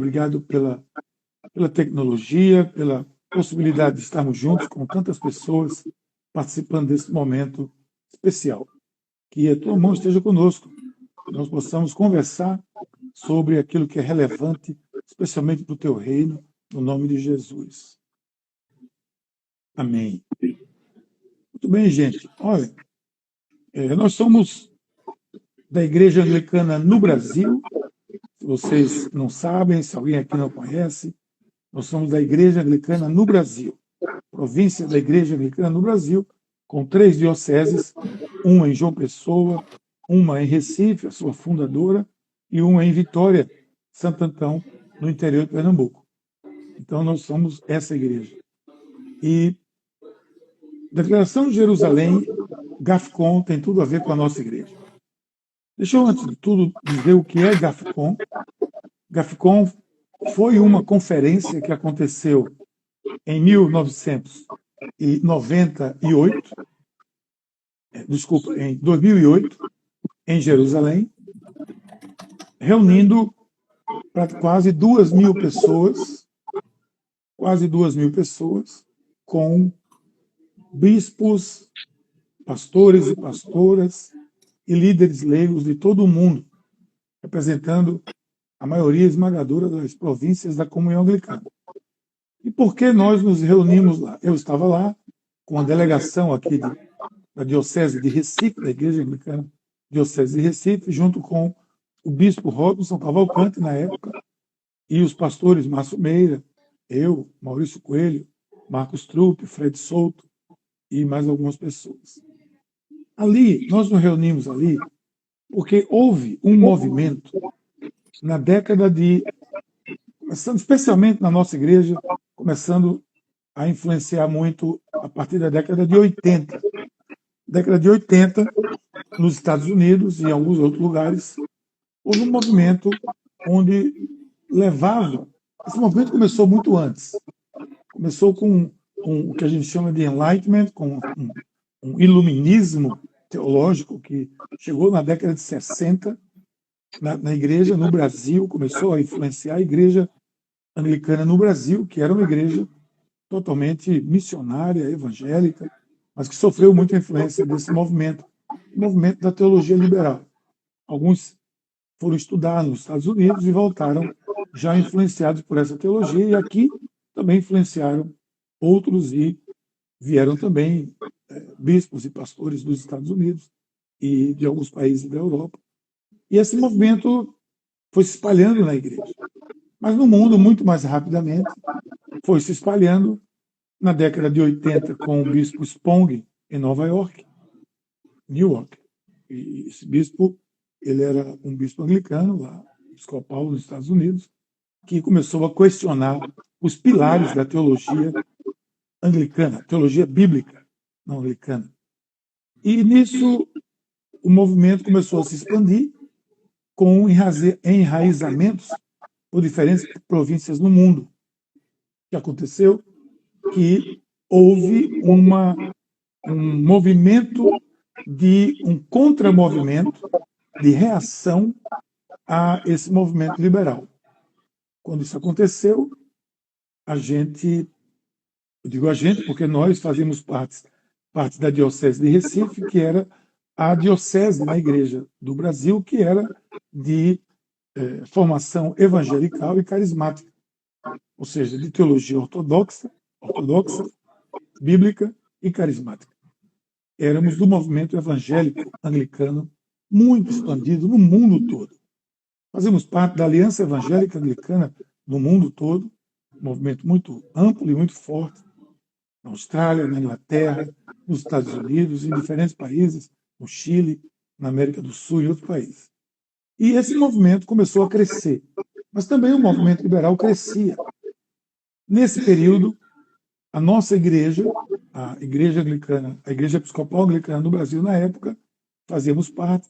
Obrigado pela tecnologia, pela possibilidade de estarmos juntos com tantas pessoas participando desse momento especial. Que a tua mão esteja conosco, que nós possamos conversar sobre aquilo que é relevante, especialmente para o teu reino, no nome de Jesus. Amém. Muito bem, gente. Olha, nós somos da Igreja Anglicana no Brasil. Se vocês não sabem, se alguém aqui não conhece, nós somos da Igreja Anglicana no Brasil, província da Igreja Anglicana no Brasil, com 3 dioceses, uma em João Pessoa, uma em Recife, a sua fundadora, e uma em Vitória, Santo Antão, no interior de Pernambuco. Então, nós somos essa igreja. E a Declaração de Jerusalém, GAFCON, tem tudo a ver com a nossa igreja. Deixa eu, antes de tudo, dizer o que é GAFCON. GAFCON foi uma conferência que aconteceu em 1998, em 2008, em Jerusalém, reunindo quase 2.000 pessoas, com bispos, pastores e pastoras e líderes leigos de todo o mundo, representando a maioria esmagadora das províncias da comunhão anglicana. E por que nós nos reunimos lá? Eu estava lá com a delegação aqui da Diocese de Recife, da Igreja Anglicana Diocese de Recife, junto com o bispo Robson Cavalcante, na época, e os pastores Márcio Meira, eu, Maurício Coelho, Marcos Trupp, Fred Souto e mais algumas pessoas. Ali, nós nos reunimos ali porque houve um movimento na década começando especialmente na nossa igreja, começando a influenciar muito a partir da década de 80. Década de 80, nos Estados Unidos e em alguns outros lugares, houve um movimento onde levava... Esse movimento começou muito antes. Começou com o que a gente chama de Enlightenment, com um iluminismo teológico que chegou na década de 60 na igreja no Brasil, começou a influenciar a igreja anglicana no Brasil, que era uma igreja totalmente missionária, evangélica, mas que sofreu muita influência desse movimento, o movimento da teologia liberal. Alguns foram estudar nos Estados Unidos e voltaram já influenciados por essa teologia, e aqui também influenciaram outros e vieram também bispos e pastores dos Estados Unidos e de alguns países da Europa. E esse movimento foi se espalhando na igreja. Mas no mundo, muito mais rapidamente, foi se espalhando na década de 80 com o bispo Spong, em Nova York, Newark. E esse bispo, ele era um bispo anglicano, lá, episcopal nos Estados Unidos, que começou a questionar os pilares da teologia anglicana, teologia bíblica não anglicana. E nisso o movimento começou a se expandir com enraizamentos por diferentes províncias no mundo. O que aconteceu? Que houve um movimento um contramovimento de reação a esse movimento liberal. Quando isso aconteceu, eu digo a gente porque nós fazíamos parte da Diocese de Recife, que era a diocese na Igreja do Brasil, que era de formação evangelical e carismática, ou seja, de teologia ortodoxa, bíblica e carismática. Éramos do movimento evangélico anglicano muito expandido no mundo todo. Fazemos parte da Aliança Evangélica Anglicana no mundo todo, um movimento muito amplo e muito forte, na Austrália, na Inglaterra, nos Estados Unidos, em diferentes países, no Chile, na América do Sul e outros países. E esse movimento começou a crescer, mas também o movimento liberal crescia. Nesse período, a nossa igreja, a Igreja Anglicana, a Igreja Episcopal Anglicana no Brasil, na época, fazíamos parte,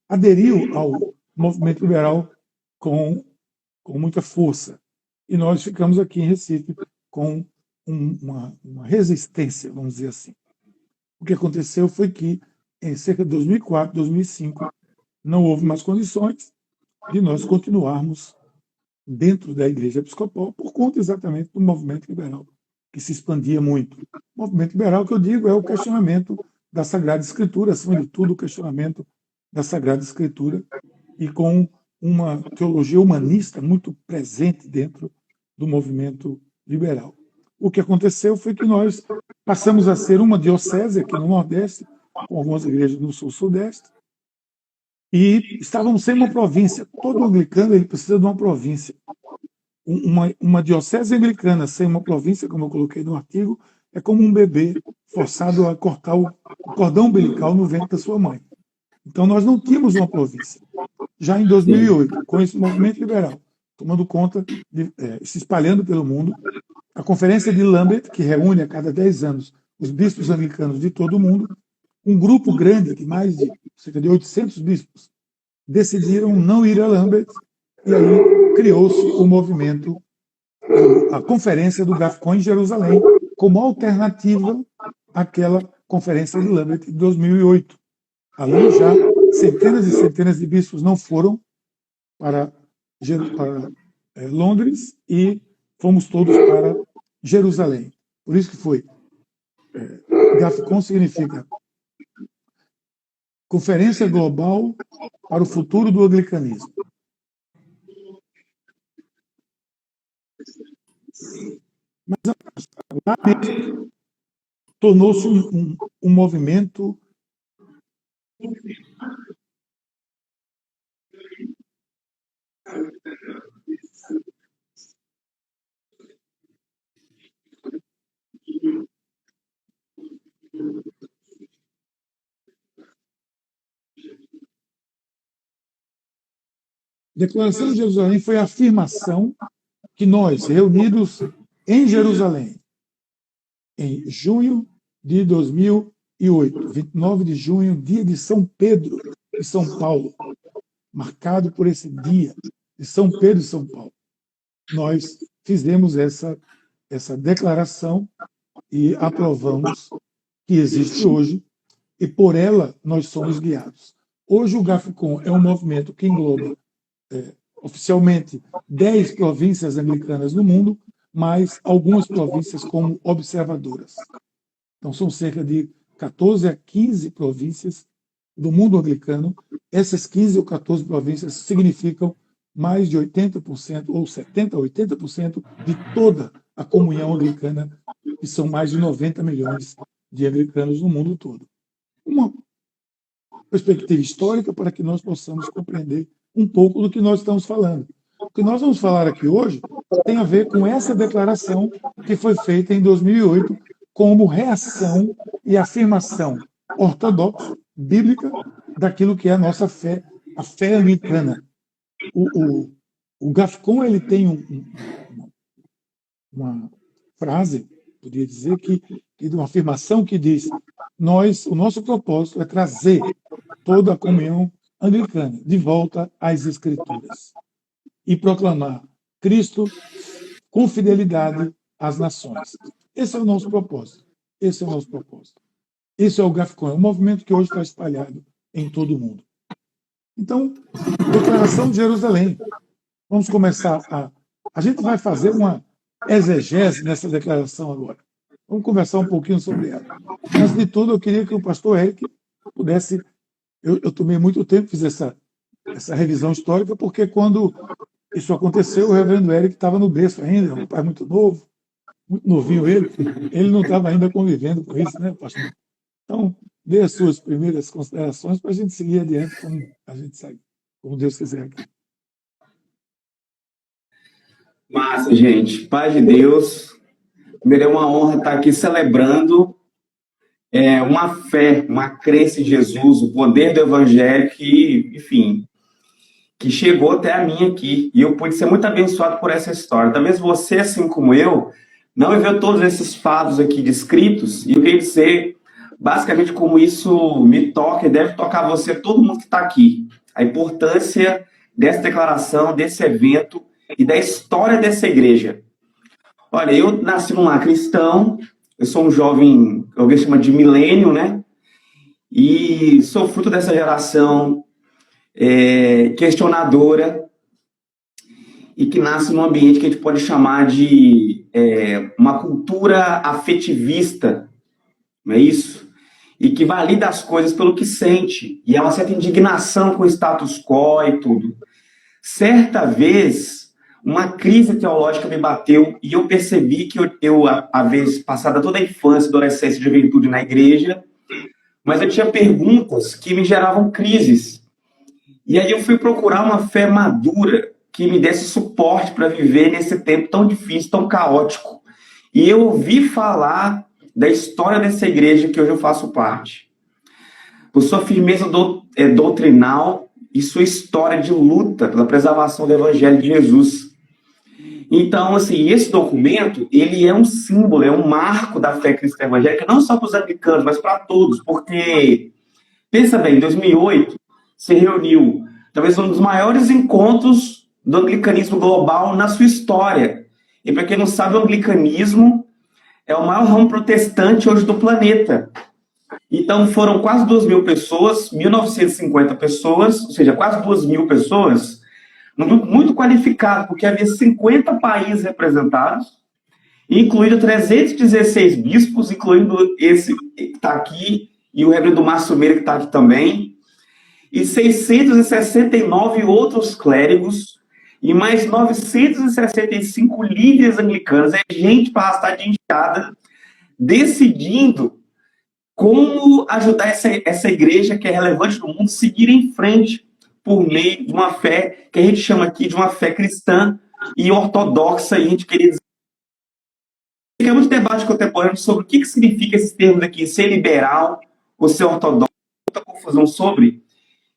aderiu ao movimento liberal com muita força. E nós ficamos aqui em Recife com uma resistência, vamos dizer assim. O que aconteceu foi que, em cerca de 2004, 2005, não houve mais condições de nós continuarmos dentro da Igreja Episcopal por conta exatamente do movimento liberal, que se expandia muito. O movimento liberal, que eu digo, é o questionamento da Sagrada Escritura, acima de tudo, o questionamento da Sagrada Escritura, e com uma teologia humanista muito presente dentro do movimento liberal. O que aconteceu foi que nós passamos a ser uma diocese aqui no Nordeste, com algumas igrejas no Sul-Sudeste, e estávamos sem uma província. Todo anglicano ele precisa de uma província. Uma diocese anglicana sem uma província, como eu coloquei no artigo, é como um bebê forçado a cortar o cordão umbilical no ventre da sua mãe. Então, nós não tínhamos uma província. Já em 2008, com esse movimento liberal tomando conta, se espalhando pelo mundo, a Conferência de Lambeth, que reúne a cada 10 anos os bispos anglicanos de todo o mundo, um grupo grande, de mais de cerca de 800 bispos, decidiram não ir a Lambeth, e aí criou-se o movimento, a Conferência do GAFCON em Jerusalém, como alternativa àquela Conferência de Lambeth de 2008. Ali já centenas e centenas de bispos não foram para Londres e fomos todos para Jerusalém. Por isso que foi. GAFCON significa Conferência Global para o Futuro do Anglicanismo. Mas lá mesmo tornou-se um movimento Declaração de Jerusalém foi a afirmação que nós, reunidos em Jerusalém, em junho de 2008, 29 de junho, dia de São Pedro e São Paulo, marcado por esse dia de São Pedro e São Paulo, nós fizemos essa declaração e aprovamos que existe hoje, e por ela nós somos guiados. Hoje o GAFCON é um movimento que engloba oficialmente 10 províncias anglicanas no mundo, mas algumas províncias como observadoras. Então são cerca de 14 a 15 províncias do mundo anglicano. Essas 15 ou 14 províncias significam mais de 80% ou 70% a 80% de toda a comunhão anglicana, que são mais de 90 milhões de anglicanos no mundo todo. Uma perspectiva histórica para que nós possamos compreender um pouco do que nós estamos falando. O que nós vamos falar aqui hoje tem a ver com essa declaração que foi feita em 2008 como reação e afirmação ortodoxa, bíblica, daquilo que é a nossa fé, a fé anglicana. O GAFCON ele tem uma frase, poderia dizer, de uma afirmação que diz: o nosso propósito é trazer toda a comunhão anglicana de volta às Escrituras e proclamar Cristo com fidelidade às nações. Esse é o nosso propósito. Esse é o nosso propósito. Esse é o GAFCON, é um movimento que hoje está espalhado em todo o mundo. Então, Declaração de Jerusalém. Vamos começar a gente vai fazer uma exegese nessa declaração agora. Vamos conversar um pouquinho sobre ela. Antes de tudo, eu queria que o pastor Eric pudesse... Eu tomei muito tempo, fiz essa revisão histórica, porque quando isso aconteceu, o reverendo Eric estava no berço ainda, um pai muito novo, muito novinho ele não estava ainda convivendo com isso, né, pastor? Então, dê as suas primeiras considerações para a gente seguir adiante como a gente segue, como Deus quiser aqui. Massa, gente. Paz de Deus. Primeiro, é uma honra estar aqui celebrando uma fé, uma crença em Jesus, o poder do Evangelho que, enfim, que chegou até a mim aqui. E eu pude ser muito abençoado por essa história. Talvez você, assim como eu, não viveu todos esses fatos aqui descritos, e eu queria dizer, basicamente, como isso me toca e deve tocar você, todo mundo que está aqui. A importância dessa declaração, desse evento e da história dessa igreja. Olha, eu nasci num lar cristão, eu sou um jovem, alguém chama de milênio, né? E sou fruto dessa geração questionadora. e que nasce num ambiente que a gente pode chamar de uma cultura afetivista, não é isso? E que valida as coisas pelo que sente, e há uma certa indignação com o status quo e tudo. Certa vez, uma crise teológica me bateu e eu percebi que eu a vez passada toda a infância, adolescência e juventude na igreja, mas eu tinha perguntas que me geravam crises. E aí eu fui procurar uma fé madura que me desse suporte para viver nesse tempo tão difícil, tão caótico. E eu ouvi falar da história dessa igreja que hoje eu faço parte. Por sua firmeza doutrinal e sua história de luta pela preservação do Evangelho de Jesus. Então, assim, esse documento, ele é um símbolo, é um marco da fé cristã evangélica, não só para os anglicanos, mas para todos, porque, pensa bem, em 2008, se reuniu talvez um dos maiores encontros do anglicanismo global na sua história. E para quem não sabe, o anglicanismo é o maior ramo protestante hoje do planeta. Então foram quase 2.000 pessoas, 1.950 pessoas, ou seja, quase 2.000 pessoas, num grupo muito qualificado, porque havia 50 países representados, incluindo 316 bispos, incluindo esse que está aqui, e o reverendo Márcio Meira, que está aqui também, e 669 outros clérigos, e mais 965 líderes anglicanos. É gente para arrastar de enxada, decidindo como ajudar essa igreja que é relevante no mundo a seguir em frente por meio de uma fé que a gente chama aqui de uma fé cristã e ortodoxa, e a gente queria dizer. Tem muito debate contemporâneo sobre o que significa esses termos aqui, ser liberal ou ser ortodoxo, muita confusão sobre.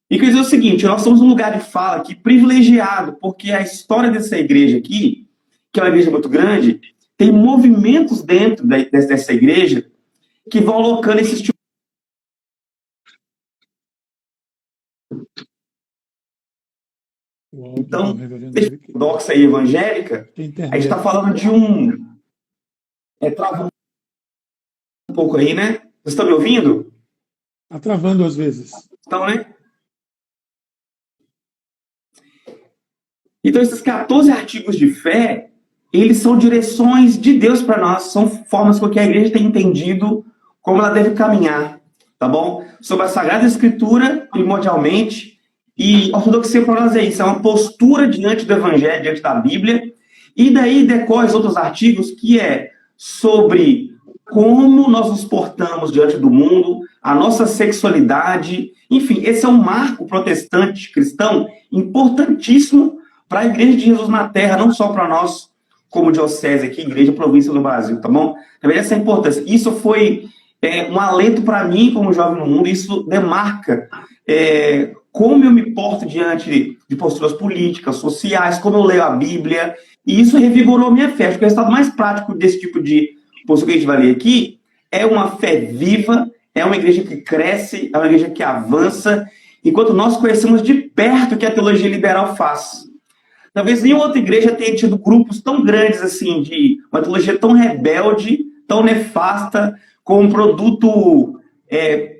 E quer dizer o seguinte, nós somos um lugar de fala aqui privilegiado, porque a história dessa igreja aqui, que é uma igreja muito grande, tem movimentos dentro dessa igreja que vão alocando esses tipos. Então, ortodoxa e evangélica, a gente está falando de trava um pouco aí, né? Vocês estão me ouvindo? Está travando às vezes. Então, né? Então, esses 14 artigos de fé, eles são direções de Deus para nós, são formas com que a igreja tem entendido como ela deve caminhar, tá bom? Sobre a Sagrada Escritura, primordialmente, e ortodoxia para nós é isso, é uma postura diante do Evangelho, diante da Bíblia, e daí decorre os outros artigos, que é sobre como nós nos portamos diante do mundo, a nossa sexualidade, enfim, esse é um marco protestante cristão importantíssimo para a Igreja de Jesus na Terra, não só para nós, como diocese aqui, Igreja Província do Brasil, tá bom? Também essa é a importância. Isso foi um alento para mim, como jovem no mundo, isso demarca como eu me porto diante de posturas políticas, sociais, como eu leio a Bíblia, e isso revigorou minha fé. Acho que o resultado mais prático desse tipo de postura que a gente vai ler aqui é uma fé viva, é uma igreja que cresce, é uma igreja que avança, enquanto nós conhecemos de perto o que a teologia liberal faz. Talvez nenhuma outra igreja tenha tido grupos tão grandes assim, de uma teologia tão rebelde, tão nefasta, com um produto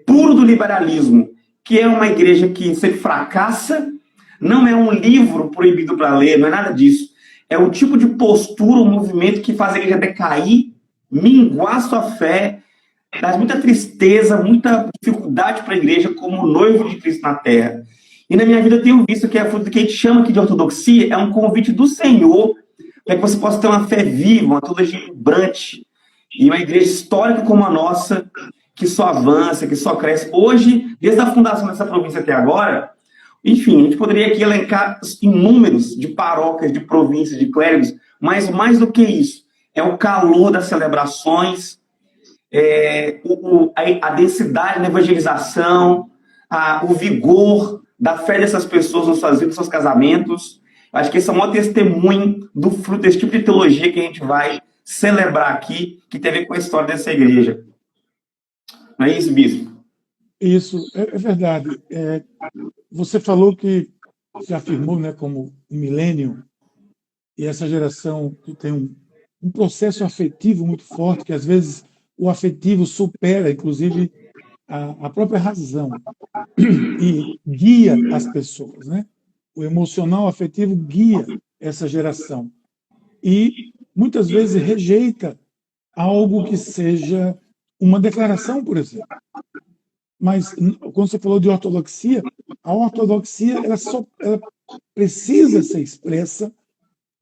puro do liberalismo, que é uma igreja que sempre fracassa, não é um livro proibido para ler, não é nada disso. É um tipo de postura, um movimento que faz a igreja decair, minguar sua fé, traz muita tristeza, muita dificuldade para a igreja como noivo de Cristo na Terra. E na minha vida eu tenho visto que a fruta que a gente chama aqui de ortodoxia é um convite do Senhor para que você possa ter uma fé viva, uma teologia vibrante, e uma igreja histórica como a nossa, que só avança, que só cresce. Hoje, desde a fundação dessa província até agora, enfim, a gente poderia aqui elencar inúmeros de paróquias, de províncias, de clérigos, mas mais do que isso, é o calor das celebrações, a densidade na evangelização, o vigor da fé dessas pessoas nos suas vidas, nos seus casamentos. Acho que esse é o maior testemunho do fruto desse tipo de teologia que a gente vai celebrar aqui, que tem a ver com a história dessa igreja. Não é isso, bispo? Isso, é verdade. Você falou que se afirmou, né, como um milênio, e essa geração que tem um processo afetivo muito forte, que às vezes o afetivo supera, inclusive, a própria razão e guia as pessoas, né? O emocional afetivo guia essa geração. E muitas vezes rejeita algo que seja uma declaração, por exemplo. Mas quando você falou de ortodoxia, a ortodoxia ela precisa ser expressa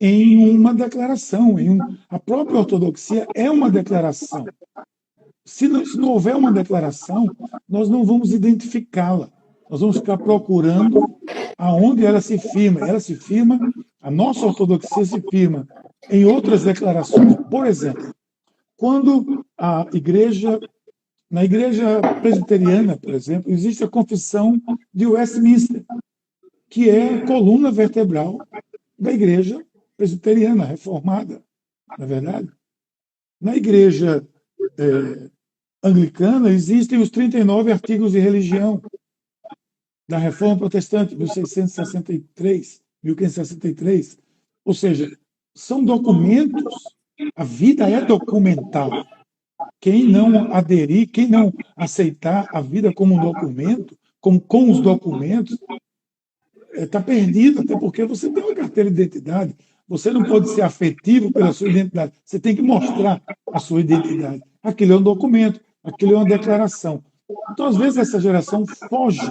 em uma declaração. A própria ortodoxia é uma declaração. Se não houver uma declaração, nós não vamos identificá-la. Nós vamos ficar procurando aonde ela se firma. Ela se firma, a nossa ortodoxia se firma em outras declarações. Por exemplo, quando na igreja presbiteriana, por exemplo, existe a confissão de Westminster, que é a coluna vertebral da igreja presbiteriana, reformada, na verdade. Na igreja anglicana existem os 39 artigos de religião da Reforma Protestante, 1663, 1563. Ou seja, são documentos, a vida é documental. Quem não aderir, quem não aceitar a vida como um documento, com os documentos, está perdido, até porque você tem uma carteira de identidade. Você não pode ser afetivo pela sua identidade. Você tem que mostrar a sua identidade. Aquilo é um documento, aquilo é uma declaração. Então, às vezes, essa geração foge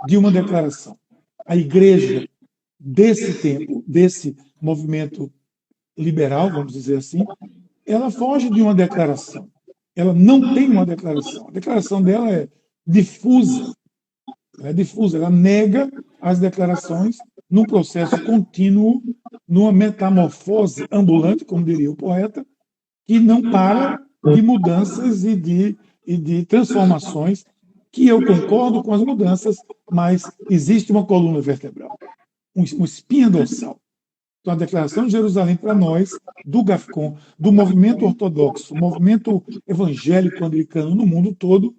de uma declaração. A igreja desse tempo, desse movimento liberal, vamos dizer assim, ela foge de uma declaração. Ela não tem uma declaração. A declaração dela é difusa. Ela é difusa, ela nega as declarações num processo contínuo, numa metamorfose ambulante, como diria o poeta, que não para de mudanças e de transformações, que eu concordo com as mudanças, mas existe uma coluna vertebral, uma espinha dorsal. Então, a Declaração de Jerusalém, para nós, do GAFCON, do movimento ortodoxo, movimento evangélico anglicano no mundo todo,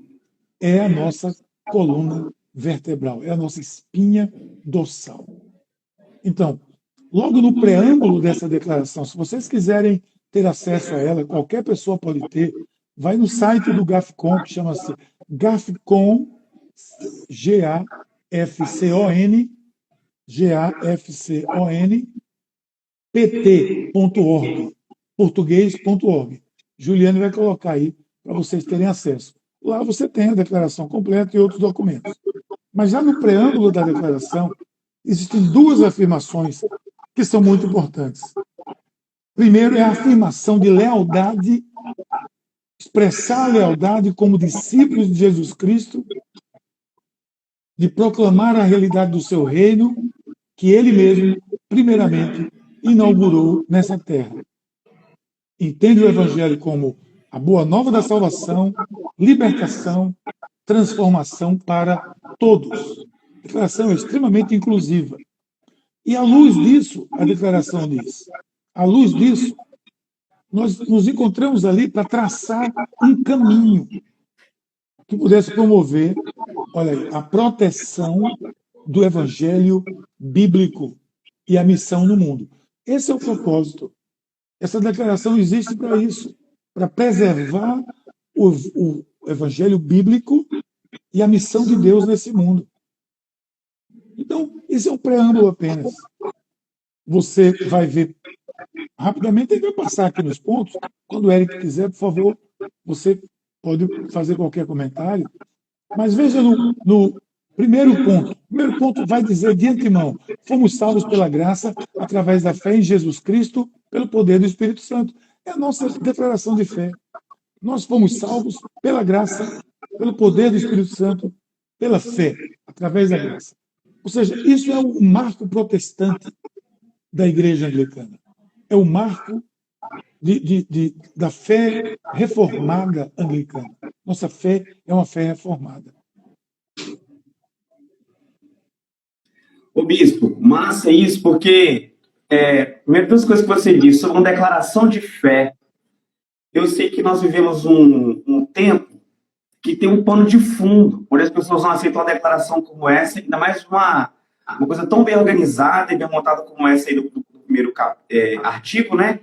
é a nossa coluna vertebral, é a nossa espinha dorsal. Então, logo no preâmbulo dessa declaração, se vocês quiserem ter acesso a ela, qualquer pessoa pode ter, vai no site do GAFCON, que chama-se GAFCON, GAFCON, pt.org, português.org. Juliane vai colocar aí para vocês terem acesso. Lá você tem a declaração completa e outros documentos. Mas já no preâmbulo da declaração, existem duas afirmações que são muito importantes. Primeiro é a afirmação de lealdade, expressar a lealdade como discípulos de Jesus Cristo, de proclamar a realidade do seu reino, que ele mesmo, primeiramente, inaugurou nessa terra. Entende o Evangelho como a boa nova da salvação, libertação, transformação para todos. A declaração é extremamente inclusiva. E à luz disso, a declaração diz, à luz disso, nós nos encontramos ali para traçar um caminho que pudesse promover, olha aí, a proteção do Evangelho bíblico e a missão no mundo. Esse é o propósito. Essa declaração existe para isso, para preservar o Evangelho bíblico e a missão de Deus nesse mundo. Então, esse é um preâmbulo apenas. Você vai ver rapidamente, ele vai passar aqui nos pontos. Quando o Eric quiser, por favor, você pode fazer qualquer comentário. Mas veja no primeiro ponto. O primeiro ponto vai dizer de antemão: fomos salvos pela graça, através da fé em Jesus Cristo, pelo poder do Espírito Santo. É a nossa declaração de fé. Nós fomos salvos pela graça, pelo poder do Espírito Santo, pela fé, através da graça. Ou seja, isso é o marco protestante da Igreja Anglicana. É o marco da fé reformada anglicana. Nossa fé é uma fé reformada. Ô, bispo, massa isso, porque primeiro das coisas que você disse sobre uma declaração de fé, eu sei que nós vivemos um tempo que tem um pano de fundo, onde as pessoas não aceitam uma declaração como essa, ainda mais uma coisa tão bem organizada e bem montada como essa aí do primeiro artigo, né?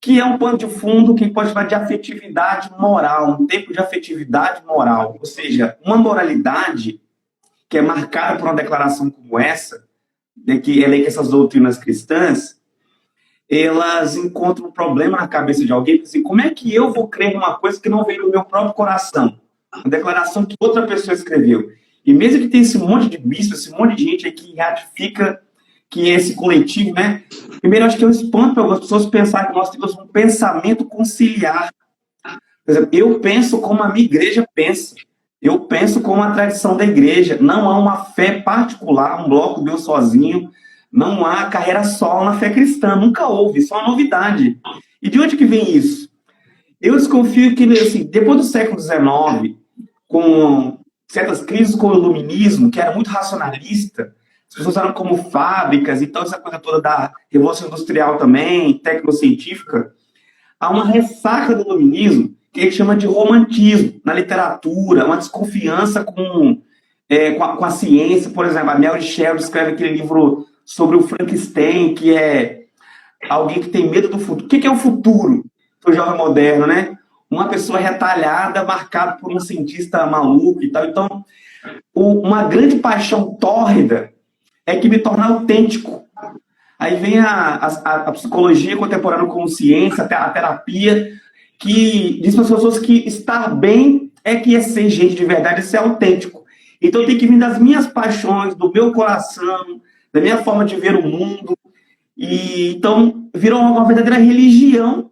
Que é um pano de fundo que pode falar de afetividade moral, um tempo de afetividade moral, ou seja, uma moralidade que é marcada por uma declaração como essa, que essas doutrinas cristãs, elas encontram um problema na cabeça de alguém, assim, como é que eu vou crer numa coisa que não veio do meu próprio coração? Uma declaração que outra pessoa escreveu. E mesmo que tenha esse monte de bispo, esse monte de gente aí que ratifica que é esse coletivo, né? Primeiro, acho que é um espanto para algumas pessoas pensar que nós temos um pensamento conciliar. Por exemplo, eu penso como a minha igreja pensa. Eu penso como a tradição da igreja. Não há uma fé particular, um bloco Deus sozinho. Não há carreira solo na fé cristã. Nunca houve. Isso é uma novidade. E de onde que vem isso? Eu desconfio que, assim, depois do século XIX, com certas crises com o iluminismo, que era muito racionalista, as pessoas eram como fábricas e tal, essa coisa toda da revolução industrial também, tecnocientífica, há uma ressaca do iluminismo que a gente chama de romantismo na literatura, uma desconfiança com a ciência. Por exemplo, a Mary Shelley escreve aquele livro sobre o Frankenstein, que é alguém que tem medo do futuro. O que é o futuro para o jovem moderno, né? Uma pessoa retalhada, marcada por um cientista maluco e tal. Então, uma grande paixão tórrida é que me torna autêntico. Aí vem a psicologia contemporânea como ciência, a terapia, que diz para as pessoas que estar bem é que é ser gente de verdade, é ser autêntico. Então tem que vir das minhas paixões, do meu coração, da minha forma de ver o mundo. E então virou uma verdadeira religião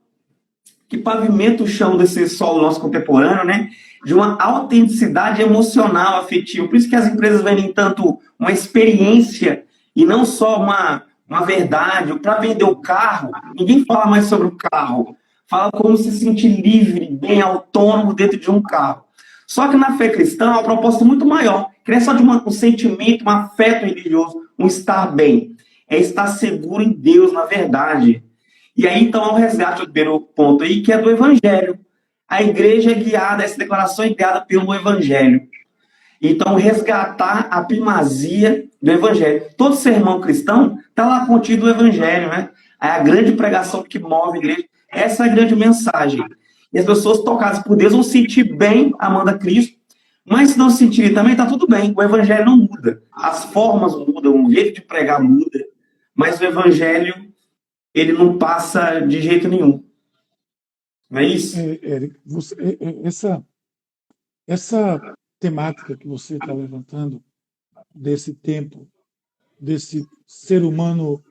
que pavimenta o chão desse solo nosso contemporâneo, né? De uma autenticidade emocional, afetiva. Por isso que as empresas vendem tanto uma experiência e não só uma verdade. Para vender o carro, ninguém fala mais sobre o carro. Fala como se sentir livre, bem autônomo dentro de um carro. Só que na fé cristã há uma proposta muito maior, que não é só de um sentimento, um afeto religioso, um estar bem. É estar seguro em Deus, na verdade. E aí, então, há um resgate do primeiro ponto aí, que é do Evangelho. A igreja é guiada, essa declaração é guiada pelo Evangelho. Então, resgatar a primazia do Evangelho. Todo sermão cristão está lá contido no Evangelho, né? É a grande pregação que move a igreja. Essa é a grande mensagem. E as pessoas tocadas por Deus vão sentir bem amando a Cristo, mas se não se sentirem também, está tudo bem. O Evangelho não muda. As formas mudam, o jeito de pregar muda, mas o Evangelho ele não passa de jeito nenhum. Não é isso? Éric, essa temática que você está levantando, desse tempo, desse ser humano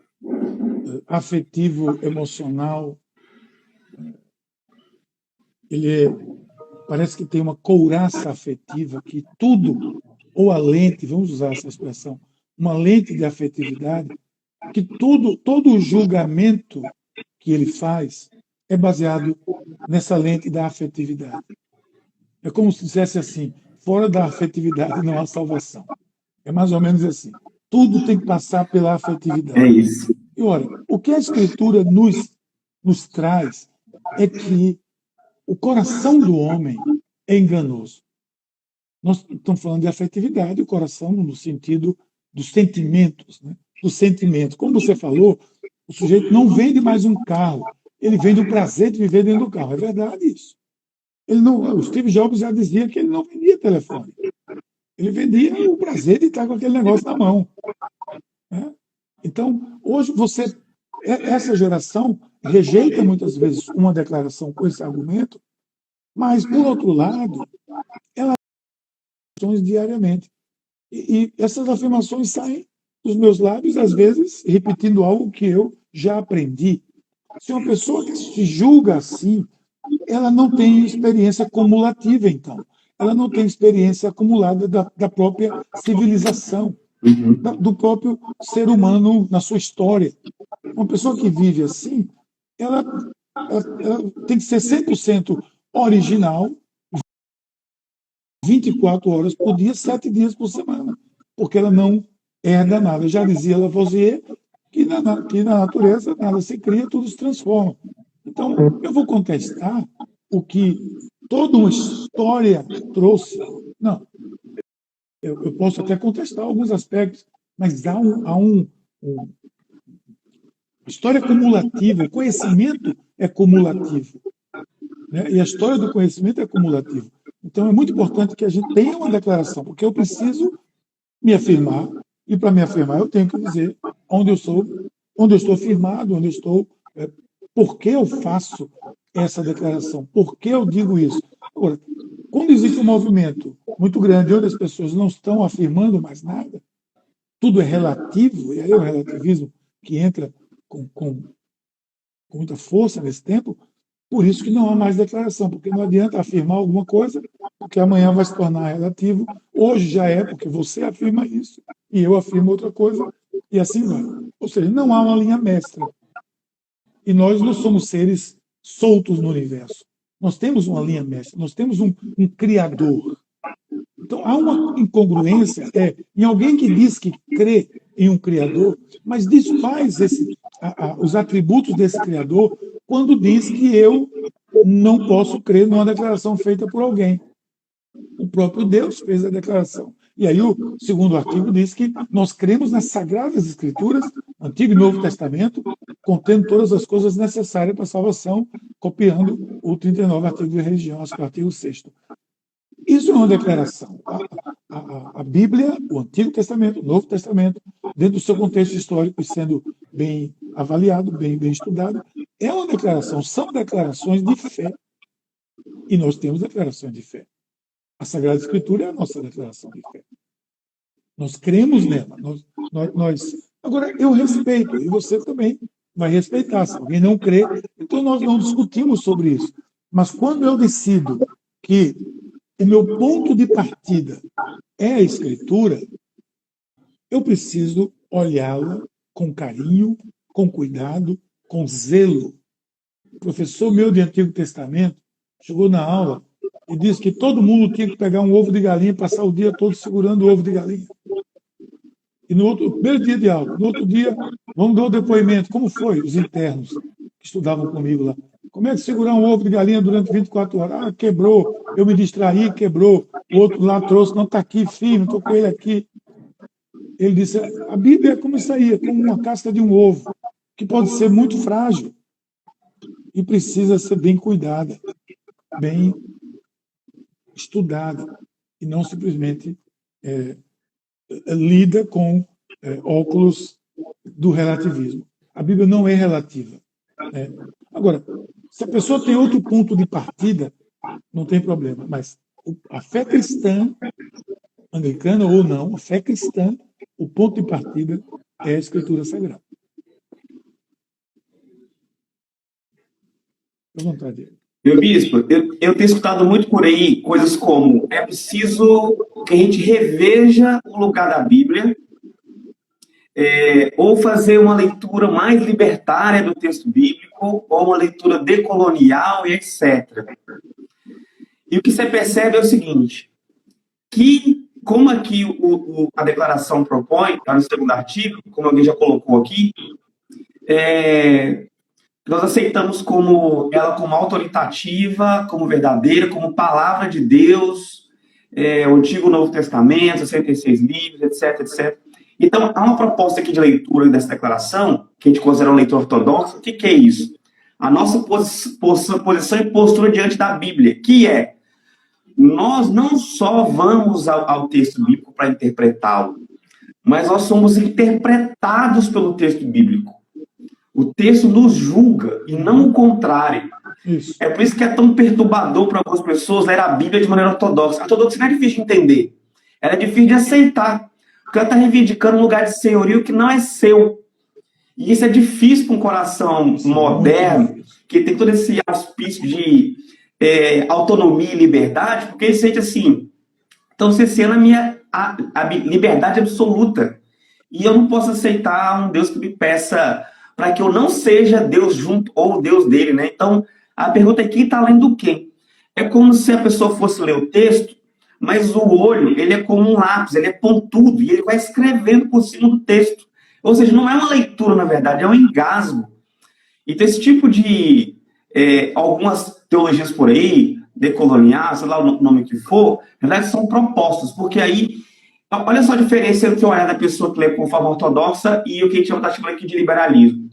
afetivo, emocional, parece que tem uma couraça afetiva que tudo, ou a lente, vamos usar essa expressão, uma lente de afetividade, que todo o julgamento que ele faz é baseado nessa lente da afetividade. É como se dissesse assim, fora da afetividade não há salvação. É mais ou menos assim. Tudo tem que passar pela afetividade. É isso. E olha, o que a Escritura nos traz é que o coração do homem é enganoso. Nós estamos falando de afetividade, o coração no sentido dos sentimentos, né? Dos sentimentos. Como você falou, o sujeito não vende mais um carro, ele vende o prazer de viver dentro do carro. É verdade isso. O Steve Jobs já dizia que ele não vendia telefone. Ele vendia o prazer de estar com aquele negócio na mão. Né? Então, hoje essa geração rejeita muitas vezes uma declaração com esse argumento, mas, por outro lado, ela afirma diariamente. E essas afirmações saem dos meus lábios, às vezes, repetindo algo que eu já aprendi. Se uma pessoa que se julga assim, ela não tem experiência cumulativa, então. Ela não tem experiência acumulada da própria civilização, do próprio ser humano na sua história. Uma pessoa que vive assim, ela tem que ser 100% original, 24 horas por dia, 7 dias por semana, porque ela não herda nada. Já dizia Lavoisier que na natureza nada se cria, tudo se transforma. Então, eu vou contestar o que toda uma história trouxe. Não, eu posso até contestar alguns aspectos, mas há uma história cumulativa, o conhecimento é cumulativo. Né? E a história do conhecimento é cumulativa. Então, é muito importante que a gente tenha uma declaração, porque eu preciso me afirmar, E para me afirmar, eu tenho que dizer onde eu estou firmado, onde eu estou, por que eu faço essa declaração, por que eu digo isso. Agora, quando existe um movimento muito grande, onde as pessoas não estão afirmando mais nada, tudo é relativo, e aí é o relativismo que entra com muita força nesse tempo, por isso que não há mais declaração, porque não adianta afirmar alguma coisa, porque amanhã vai se tornar relativo, hoje já é, porque você afirma isso, e eu afirmo outra coisa, e assim vai. Ou seja, não há uma linha mestra. E nós não somos seres soltos no universo. Nós temos uma linha mestra, nós temos um criador. Então, há uma incongruência em alguém que diz que crê em um Criador, mas desfaz os atributos desse Criador quando diz que eu não posso crer numa declaração feita por alguém. O próprio Deus fez a declaração. E aí o segundo artigo diz que nós cremos nas Sagradas Escrituras, Antigo e Novo Testamento, contendo todas as coisas necessárias para a salvação, copiando o 39 artigo de religião, acho que é o artigo 6º. Isso é uma declaração. A Bíblia, o Antigo Testamento, o Novo Testamento, dentro do seu contexto histórico e sendo bem avaliado, bem estudado, é uma declaração, são declarações de fé. E nós temos declarações de fé. A Sagrada Escritura é a nossa declaração de fé. Nós cremos nela. Agora, eu respeito, e você também vai respeitar. Se alguém não crê, então nós não discutimos sobre isso. Mas quando eu decido que o meu ponto de partida é a Escritura, eu preciso olhá-la com carinho, com cuidado, com zelo. O professor meu de Antigo Testamento chegou na aula e disse que todo mundo tinha que pegar um ovo de galinha e passar o dia todo segurando o ovo de galinha. E no primeiro dia de aula, no outro dia, vamos dar o depoimento. Como foi? Os internos que estudavam comigo lá. Como é que segurar um ovo de galinha durante 24 horas? Ah, quebrou, eu me distraí, quebrou. O outro lá trouxe, não está aqui firme, estou com ele aqui. Ele disse, a Bíblia é como isso aí, é como uma casca de um ovo, que pode ser muito frágil e precisa ser bem cuidada, bem estudada, e não simplesmente lida com óculos do relativismo. A Bíblia não é relativa. Agora, se a pessoa tem outro ponto de partida, não tem problema, mas a fé cristã, anglicana ou não, a fé cristã, o ponto de partida é a Escritura Sagrada. À vontade. Meu bispo, eu tenho escutado muito por aí coisas como é preciso que a gente reveja o lugar da Bíblia, ou fazer uma leitura mais libertária do texto bíblico, ou uma leitura decolonial e etc. E o que você percebe é o seguinte, que como aqui a declaração propõe, está no segundo artigo, como alguém já colocou aqui, nós aceitamos ela como autoritativa, como verdadeira, como palavra de Deus, o Antigo e o Novo Testamento, 66 livros, etc, etc. Então, há uma proposta aqui de leitura dessa declaração, que a gente considera uma leitura ortodoxa. O que é isso? A nossa posição e postura diante da Bíblia, que é, nós não só vamos ao texto bíblico para interpretá-lo, mas nós somos interpretados pelo texto bíblico. O texto nos julga, e não o contrário. Isso. É por isso que é tão perturbador para algumas pessoas ler a Bíblia de maneira ortodoxa. A ortodoxia não é difícil de entender. Ela é difícil de aceitar. Porque ela está reivindicando um lugar de senhorio que não é seu. E isso é difícil para um coração moderno, que tem todo esse auspício de autonomia e liberdade, porque ele sente assim, então cerceando a liberdade absoluta. E eu não posso aceitar um Deus que me peça para que eu não seja Deus junto ou Deus dele, né? Então, a pergunta aqui está além do quê? É como se a pessoa fosse ler o texto, mas o olho, ele é como um lápis, ele é pontudo, e ele vai escrevendo por cima do texto. Ou seja, não é uma leitura, na verdade, é um engasgo. Então, esse tipo de... algumas teologias por aí, decolonial, sei lá o nome que for, na verdade, são propostas, porque aí... Olha só a diferença entre o olhar da pessoa que lê com forma ortodoxa e o que a gente está chamando aqui de liberalismo.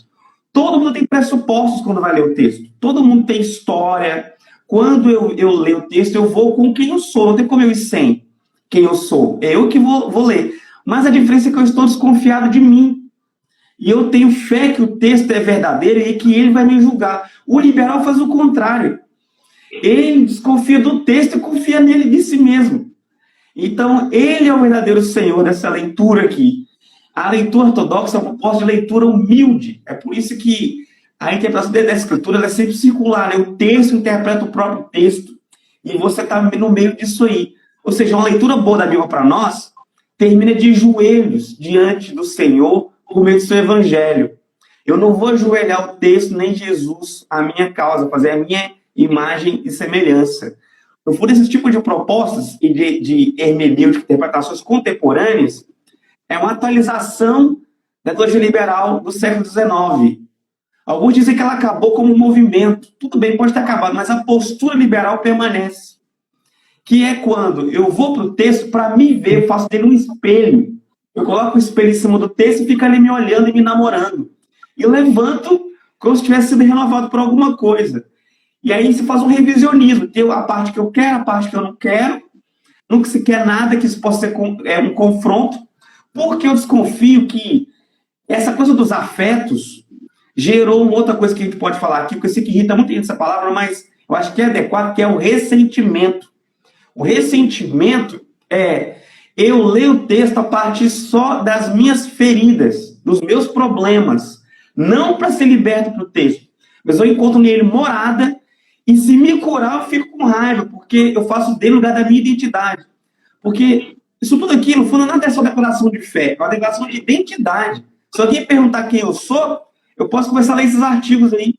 Todo mundo tem pressupostos quando vai ler o texto. Todo mundo tem história. Quando eu leio o texto, eu vou com quem eu sou. Não tem como eu ir sem quem eu sou. É eu que vou ler. Mas a diferença é que eu estou desconfiado de mim. E eu tenho fé que o texto é verdadeiro e que ele vai me julgar. O liberal faz o contrário. Ele desconfia do texto e confia nele de si mesmo. Então, ele é o verdadeiro senhor dessa leitura aqui. A leitura ortodoxa é uma proposta de leitura humilde. É por isso que a interpretação da escritura é sempre circular, né? O texto interpreta o próprio texto. E você está no meio disso aí. Ou seja, uma leitura boa da Bíblia para nós termina de joelhos diante do Senhor por meio do seu evangelho. Eu não vou ajoelhar o texto nem Jesus à minha causa, fazer a minha imagem e semelhança. Então, por esse tipo de propostas e de hermenêutica, interpretações contemporâneas, é uma atualização da teologia liberal do século XIX. Alguns dizem que ela acabou como um movimento. Tudo bem, pode ter acabado, mas a postura liberal permanece. Que é quando eu vou para o texto para me ver, eu faço dele um espelho. Eu coloco o espelho em cima do texto e fico ali me olhando e me namorando. E eu levanto como se tivesse sido renovado por alguma coisa. E aí se faz um revisionismo. Tem a parte que eu quero, a parte que eu não quero. Nunca se quer nada, que isso possa ser um confronto. Porque eu desconfio que essa coisa dos afetos gerou uma outra coisa que a gente pode falar aqui, porque eu sei que irrita muito essa palavra, mas eu acho que é adequado, que é o ressentimento. O ressentimento é eu leio o texto a partir só das minhas feridas, dos meus problemas, não para ser liberto do texto, mas eu encontro nele morada e se me curar eu fico com raiva, porque eu faço dele lugar da minha identidade. Porque isso tudo aqui, no fundo, não é só declaração de fé, é uma declaração de identidade. Se alguém perguntar quem eu sou, eu posso começar a ler esses artigos aí.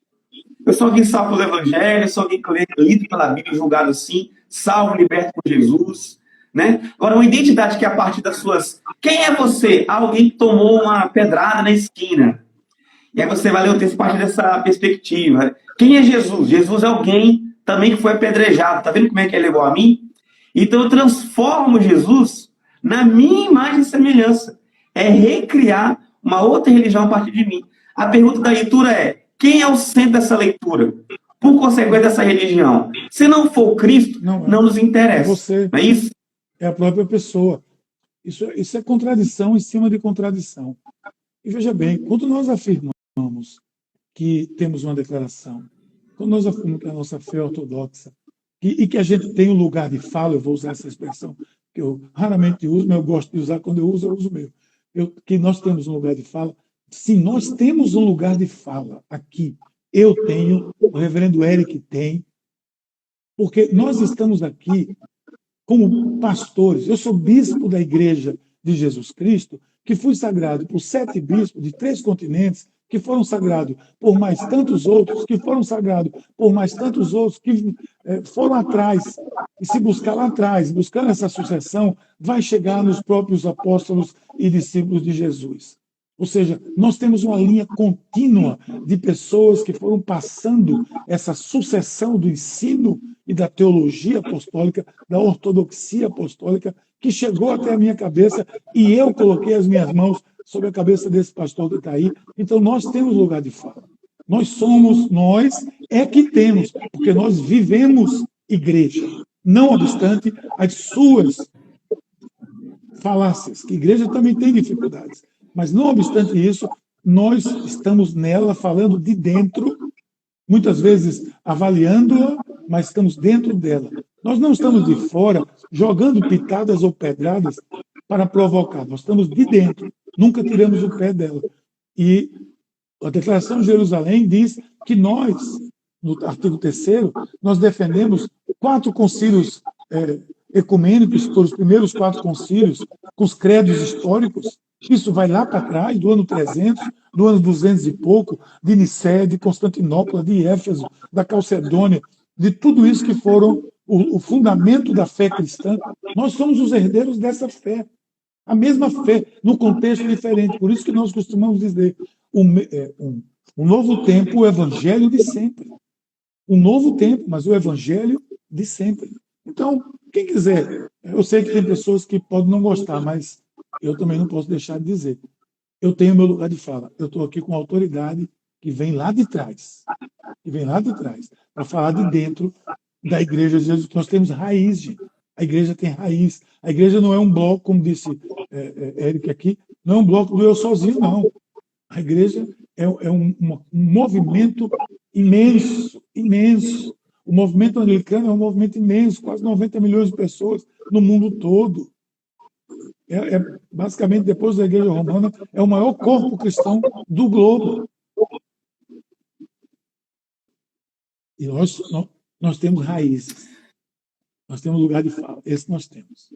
Eu sou alguém salvo pelo Evangelho, eu sou alguém lido pela Bíblia, julgado assim, salvo, liberto por Jesus. Né? Agora, uma identidade que é a partir das suas... Quem é você? Alguém que tomou uma pedrada na esquina. E aí você vai ler o texto a partir dessa perspectiva. Quem é Jesus? Jesus é alguém também que foi apedrejado. Está vendo como é que ele é igual a mim? Então eu transformo Jesus na minha imagem e semelhança. É recriar uma outra religião a partir de mim. A pergunta da leitura é: quem é o centro dessa leitura? Por consequência dessa religião. Se não for o Cristo, não nos interessa. É você. Não é isso? É a própria pessoa. Isso é contradição em cima de contradição. E veja bem, quando nós afirmamos que temos uma declaração, quando nós afirmamos que a nossa fé é ortodoxa, e que a gente tem um lugar de fala, eu vou usar essa expressão, que eu raramente uso, mas eu gosto de usar, quando eu uso mesmo. Que nós temos um lugar de fala. Sim, nós temos um lugar de fala aqui. Eu tenho, o reverendo Eric tem, porque nós estamos aqui como pastores. Eu sou bispo da Igreja de Jesus Cristo, que fui sagrado por 7 bispos de 3 continentes, que foram sagrados por mais tantos outros, que foram sagrados por mais tantos outros, que foram atrás. E se buscar lá atrás, buscando essa sucessão, vai chegar nos próprios apóstolos e discípulos de Jesus. Ou seja, nós temos uma linha contínua de pessoas que foram passando essa sucessão do ensino e da teologia apostólica, da ortodoxia apostólica, que chegou até a minha cabeça e eu coloquei as minhas mãos sobre a cabeça desse pastor que está aí. Então, nós temos lugar de fala. Nós é que temos, porque nós vivemos igreja. Não obstante as suas falácias, que a igreja também tem dificuldades. Mas, não obstante isso, nós estamos nela falando de dentro, muitas vezes avaliando-a, mas estamos dentro dela. Nós não estamos de fora jogando pitadas ou pedradas para provocar. Nós estamos de dentro. Nunca tiramos o pé dela. E a Declaração de Jerusalém diz que nós, no artigo 3º, nós defendemos 4 concílios ecumênicos, foram os primeiros 4 concílios, com os credos históricos. Isso vai lá para trás, do ano 300, do ano 200 e pouco, de Nicéia, de Constantinopla, de Éfeso, da Calcedônia, de tudo isso que foram o fundamento da fé cristã. Nós somos os herdeiros dessa fé. A mesma fé, num contexto diferente. Por isso que nós costumamos dizer um novo tempo, o evangelho de sempre. Um novo tempo, mas o evangelho de sempre. Então, quem quiser, eu sei que tem pessoas que podem não gostar, mas eu também não posso deixar de dizer. Eu tenho meu lugar de fala. Eu estou aqui com autoridade que vem lá de trás. Para falar de dentro da Igreja de Jesus. Nós temos raiz, gente. A igreja tem raiz. A igreja não é um bloco, como disse Érica, aqui, não é um bloco do eu sozinho, não. A igreja é um movimento imenso, imenso. O movimento anglicano é um movimento imenso, quase 90 milhões de pessoas no mundo todo. Basicamente, depois da igreja romana, é o maior corpo cristão do globo. E nós temos raízes. Nós temos lugar de fala. Esse nós temos.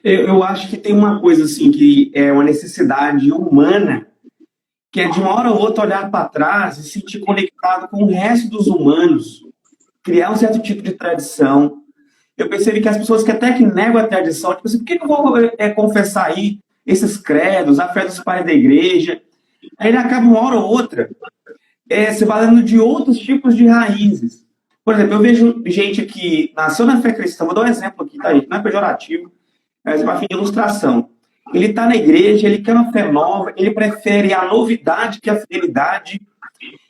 Eu acho que tem uma coisa assim que é uma necessidade humana, que é de uma hora ou outra olhar para trás e se sentir conectado com o resto dos humanos, criar um certo tipo de tradição. Eu percebi que as pessoas que até que negam a tradição, tipo assim, por que eu vou confessar aí esses credos, a fé dos pais da igreja? Aí ele acaba uma hora ou outra se valendo de outros tipos de raízes. Por exemplo, eu vejo gente que nasceu na fé cristã, vou dar um exemplo aqui, tá, gente? Não é pejorativo, mas é uma fim de ilustração. Ele está na igreja, ele quer uma fé nova, ele prefere a novidade que a fidelidade,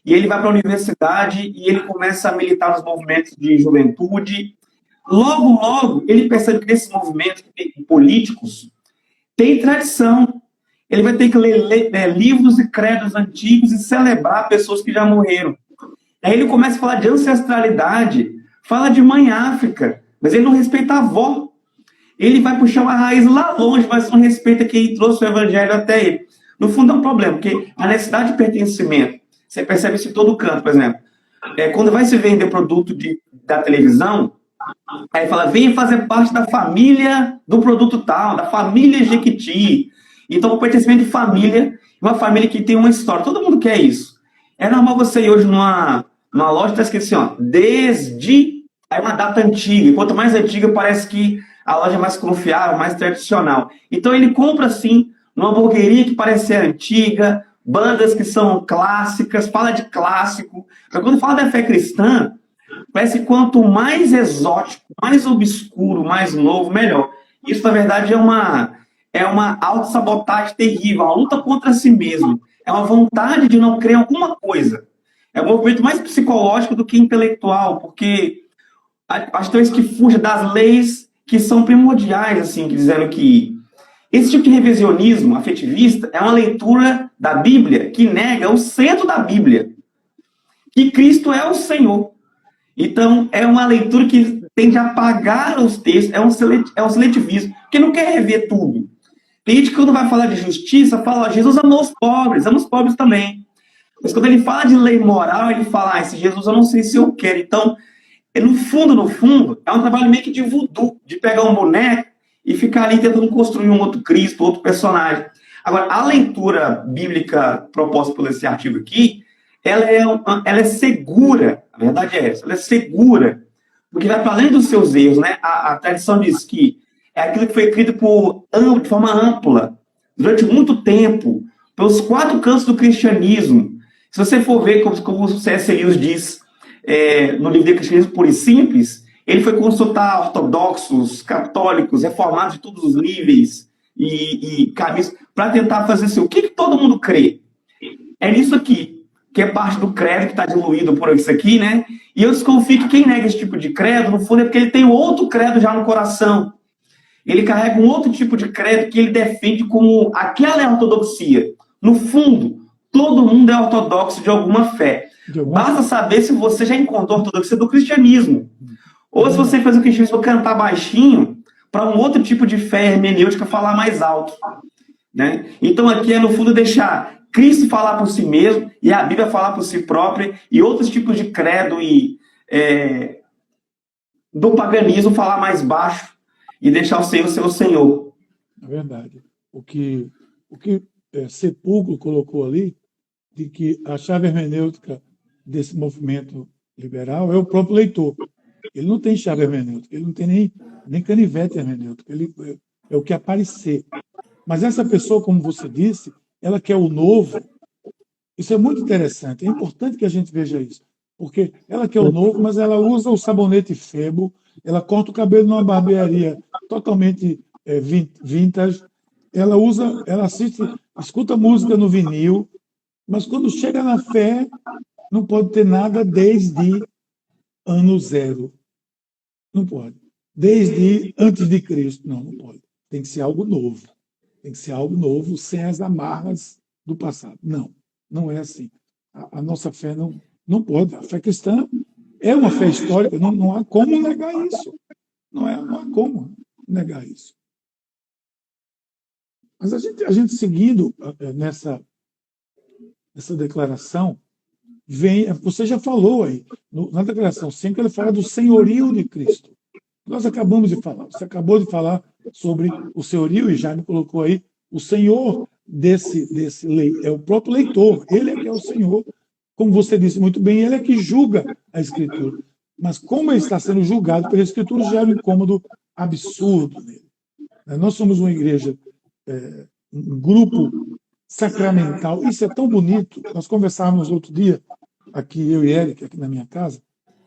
e ele vai para a universidade e ele começa a militar nos movimentos de juventude. Logo, logo, ele percebe que nesses movimentos políticos tem tradição. Ele vai ter que ler livros e credos antigos e celebrar pessoas que já morreram. Aí ele começa a falar de ancestralidade, fala de mãe África, mas ele não respeita a avó. Ele vai puxar uma raiz lá longe, mas não respeita quem trouxe o evangelho até ele. No fundo é um problema, porque a necessidade de pertencimento, você percebe isso em todo canto, por exemplo. Quando vai se vender produto da televisão, aí fala, venha fazer parte da família do produto tal, da família Jequiti. Então, o pertencimento de família, uma família que tem uma história, todo mundo quer isso. É normal você ir hoje numa loja, está escrito assim, ó, desde, aí uma data antiga, quanto mais antiga parece que a loja é mais confiável, mais tradicional. Então, ele compra, assim, numa hamburgueria que parece ser antiga, bandas que são clássicas, fala de clássico. Mas quando fala da fé cristã, parece que quanto mais exótico, mais obscuro, mais novo, melhor. Isso, na verdade, é uma autossabotagem terrível, uma luta contra si mesmo. É uma vontade de não crer em alguma coisa. É um movimento mais psicológico do que intelectual, porque acho que que fuja das leis que são primordiais, assim, que dizendo que esse tipo de revisionismo afetivista é uma leitura da Bíblia que nega o centro da Bíblia, que Cristo é o Senhor. Então, é uma leitura que tende a apagar os textos, é um seletivismo, porque não quer rever tudo. Tem gente que quando vai falar de justiça, fala, Jesus amou os pobres também. Mas quando ele fala de lei moral, ele fala, esse Jesus eu não sei se eu quero. Então, no fundo, é um trabalho meio que de voodoo, de pegar um boneco e ficar ali tentando construir um outro Cristo, outro personagem. Agora, a leitura bíblica proposta por esse artigo aqui, ela é segura, a verdade é essa, ela é segura, porque vai para além dos seus erros, né? A tradição diz que é aquilo que foi escrito de forma ampla, durante muito tempo, pelos 4 cantos do cristianismo. Se você for ver, como o C.S. Lewis diz no livro de Cristianismo Puro e Simples, ele foi consultar ortodoxos, católicos, reformados de todos os níveis e caminhos, para tentar fazer assim, o que todo mundo crê? É nisso aqui, que é parte do credo que está diluído por isso aqui, né? E eu desconfio que quem nega esse tipo de credo, no fundo, é porque ele tem outro credo já no coração. Ele carrega um outro tipo de credo que ele defende como aquela é a ortodoxia. No fundo, todo mundo é ortodoxo de alguma fé. Basta saber se você já encontrou a ortodoxia do cristianismo. Ou se você fez o cristianismo cantar baixinho para um outro tipo de fé hermenêutica falar mais alto. Né? Então aqui é, no fundo, deixar Cristo falar por si mesmo e a Bíblia falar por si própria e outros tipos de credo e do paganismo falar mais baixo e deixar o Senhor ser o Senhor. É verdade. O que Sepúlveda colocou ali, de que a chave hermenêutica desse movimento liberal é o próprio leitor. Ele não tem chave hermenêutica, ele não tem nem canivete hermenêutica, ele é o que aparecer. Mas essa pessoa, como você disse, ela quer o novo. Isso é muito interessante, é importante que a gente veja isso. Porque ela quer o novo, mas ela usa o sabonete Febo, ela corta o cabelo numa barbearia totalmente vintage, ela escuta música no vinil, mas quando chega na fé, não pode ter nada desde ano zero. Não pode. desde antes de Cristo. Não, não pode. Tem que ser algo novo. Tem que ser algo novo, sem as amarras do passado. Não, não é assim. A nossa fé não pode. A fé cristã é uma fé histórica, não há como negar isso. Não há como negar isso. Mas a gente seguindo nessa declaração, você já falou aí, na declaração 5, ele fala do senhorio de Cristo. Nós acabamos de falar, você acabou de falar sobre o senhorio, e já me colocou aí, o senhor desse é o próprio leitor, ele é que é o senhor. Como você disse muito bem, ele é que julga a Escritura. Mas como ele está sendo julgado pela Escritura, gera um incômodo absurdo nele. Nós somos uma igreja, um grupo sacramental. Isso é tão bonito. Nós conversávamos outro dia, aqui eu e Eric, aqui na minha casa,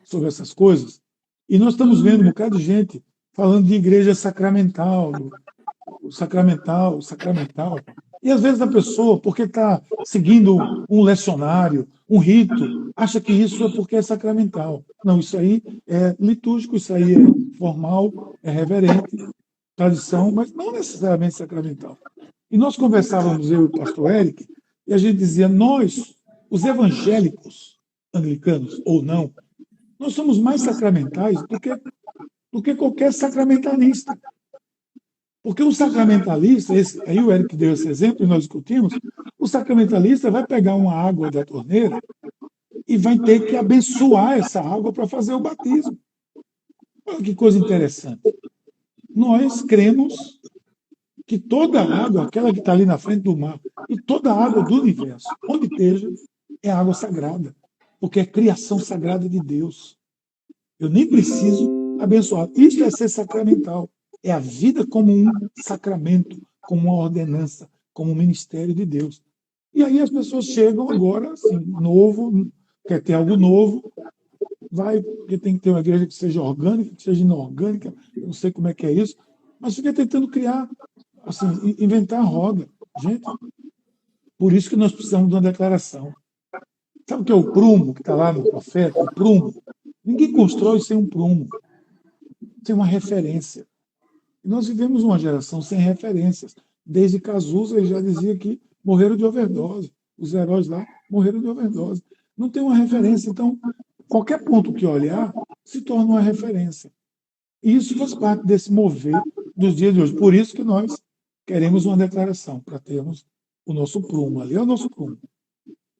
sobre essas coisas, e nós estamos vendo um bocado de gente falando de igreja sacramental, sacramental. E às vezes a pessoa, porque está seguindo um lecionário, um rito, acha que isso é porque é sacramental. Não, isso aí é litúrgico, isso aí é formal, é reverente, tradição, mas não necessariamente sacramental. E nós conversávamos, eu e o pastor Eric, e a gente dizia, nós, os evangélicos, anglicanos ou não, nós somos mais sacramentais do que qualquer sacramentalista. Porque o sacramentalista, aí o Eric deu esse exemplo e nós discutimos, o sacramentalista vai pegar uma água da torneira e vai ter que abençoar essa água para fazer o batismo. Olha que coisa interessante. Nós cremos que toda a água, aquela que está ali na frente do mar, e toda a água do universo, onde esteja, é água sagrada, porque é criação sagrada de Deus. Eu nem preciso abençoar. Isso é ser sacramental. É a vida como um sacramento, como uma ordenança, como um ministério de Deus. E aí as pessoas chegam agora, assim, novo, quer ter algo novo, vai, porque tem que ter uma igreja que seja orgânica, que seja inorgânica, eu não sei como é que é isso, mas fica tentando criar, assim, inventar a roda. Gente, por isso que nós precisamos de uma declaração. Sabe o que é o prumo que está lá no profeta? O prumo. Ninguém constrói sem um prumo, sem uma referência. E nós vivemos uma geração sem referências. Desde Cazuza, ele já dizia que morreram de overdose. Os heróis lá morreram de overdose. Não tem uma referência. Então, qualquer ponto que olhar se torna uma referência. E isso faz parte desse mover dos dias de hoje. Por isso que nós queremos uma declaração, para termos o nosso prumo. Ali é o nosso prumo.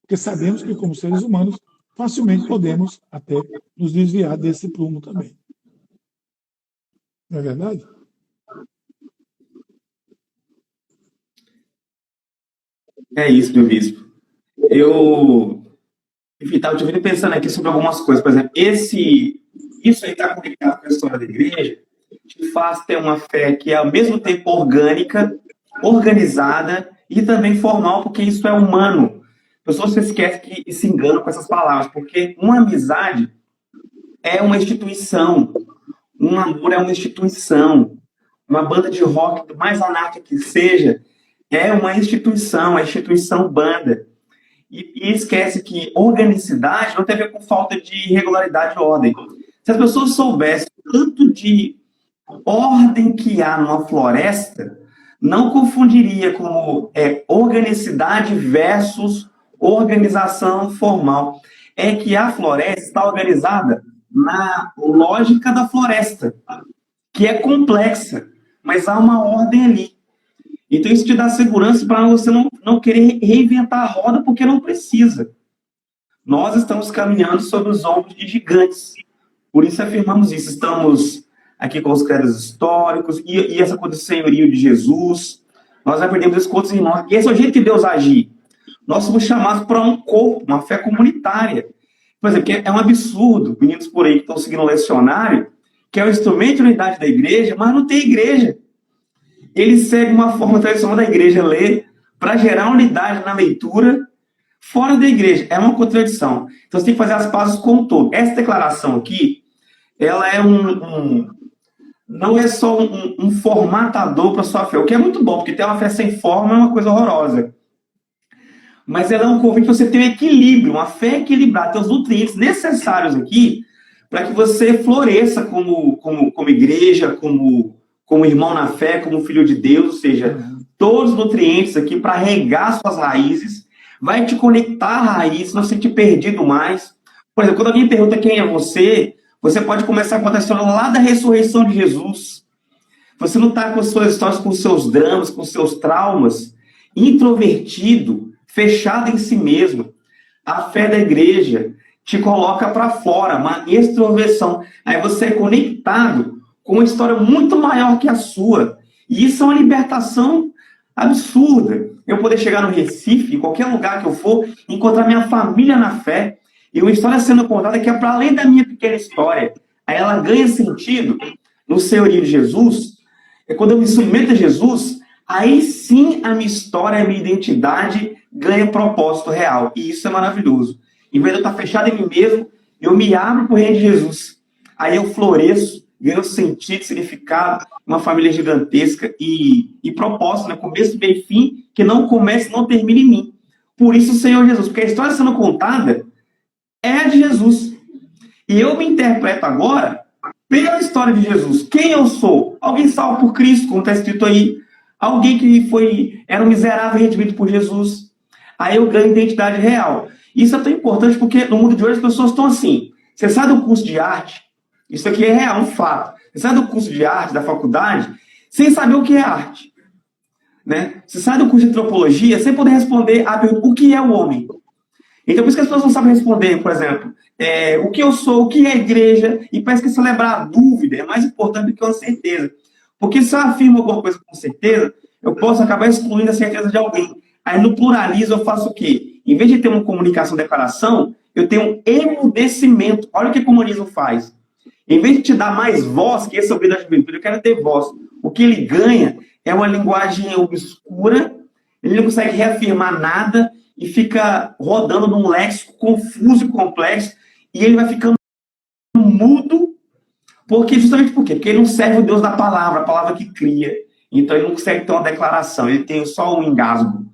Porque sabemos que, como seres humanos, facilmente podemos até nos desviar desse prumo também. Não é verdade? É isso, meu bispo. Enfim, estava te ouvindo pensando aqui sobre algumas coisas. Por exemplo, isso aí está conectado com a história da igreja, te faz ter uma fé que é ao mesmo tempo orgânica, organizada e também formal, porque isso é humano. As pessoas se esquecem e se enganam com essas palavras, porque uma amizade é uma instituição, um amor é uma instituição, uma banda de rock, do mais anárquica que seja, é uma instituição, a instituição banda. E esquece que organicidade não tem a ver com falta de regularidade e ordem. Se as pessoas soubessem o tanto de ordem que há numa floresta, não confundiria como organicidade versus organização formal. É que a floresta está organizada na lógica da floresta, que é complexa, mas há uma ordem ali. Então isso te dá segurança para você não querer reinventar a roda, porque não precisa. Nós estamos caminhando sobre os ombros de gigantes. Por isso afirmamos isso. Estamos aqui com os credos históricos, e essa coisa do senhorio de Jesus. Nós aprendemos isso com outros irmãos. E esse é o jeito de Deus agir. Nós somos chamados para um corpo, uma fé comunitária. Por exemplo, é um absurdo, meninos por aí que estão seguindo o lecionário, que é o instrumento de unidade da igreja, mas não tem igreja. Ele segue uma forma tradicional da igreja ler para gerar unidade na leitura fora da igreja. É uma contradição. Então você tem que fazer as pazes com o todo. Essa declaração aqui, ela é não é só um formatador para a sua fé, o que é muito bom, porque ter uma fé sem forma é uma coisa horrorosa. Mas ela é um convite para você ter um equilíbrio, uma fé equilibrada, ter os nutrientes necessários aqui para que você floresça como igreja, como irmão na fé, como filho de Deus, ou seja, todos os nutrientes aqui para regar suas raízes, vai te conectar à raiz, não se sentir perdido mais. Por exemplo, quando alguém pergunta quem é você, você pode começar a contar a história lá da ressurreição de Jesus. Você não está com as suas histórias, com os seus dramas, com os seus traumas, introvertido, fechado em si mesmo. A fé da igreja te coloca para fora, uma extroversão. Aí você é conectado com uma história muito maior que a sua. E isso é uma libertação absurda. Eu poder chegar no Recife, em qualquer lugar que eu for, encontrar minha família na fé, e uma história sendo contada que é para além da minha pequena história. Aí ela ganha sentido no senhorio de Jesus. É quando eu me submeto a Jesus, aí sim a minha história, a minha identidade ganha propósito real. E isso é maravilhoso. Em vez de eu estar fechado em mim mesmo, eu me abro para o reino de Jesus. Aí eu floresço, ganho sentido, significado, uma família gigantesca e propósito, né? Começo, meio e fim, que não comece e não termine em mim. Por isso o Senhor Jesus, porque a história sendo contada é a de Jesus. E eu me interpreto agora pela história de Jesus. Quem eu sou? Alguém salvo por Cristo, como está escrito aí. Alguém que era um miserável redimido por Jesus. Aí eu ganho identidade real. Isso é tão importante porque no mundo de hoje as pessoas estão assim. Você sai do curso de arte, isso aqui é real, um fato. Você sai do curso de arte, da faculdade, sem saber o que é arte. Né? Você sai do curso de antropologia sem poder responder a pergunta, o que é o homem? Então, por isso que as pessoas não sabem responder, por exemplo, o que eu sou, o que é a igreja, e parece que celebrar a dúvida é mais importante do que uma certeza. Porque se eu afirmo alguma coisa com certeza, eu posso acabar excluindo a certeza de alguém. Aí, no pluralismo, eu faço o quê? Em vez de ter uma comunicação, declaração, eu tenho um emudecimento. Olha o que o comunismo faz. Em vez de te dar mais voz, que esse é o bem da juventude, eu quero ter voz. O que ele ganha é uma linguagem obscura, ele não consegue reafirmar nada, e fica rodando num léxico confuso e complexo, e ele vai ficando mudo, justamente por quê? Porque ele não serve o Deus da palavra, a palavra que cria. Então ele não consegue ter uma declaração, ele tem só um engasgo.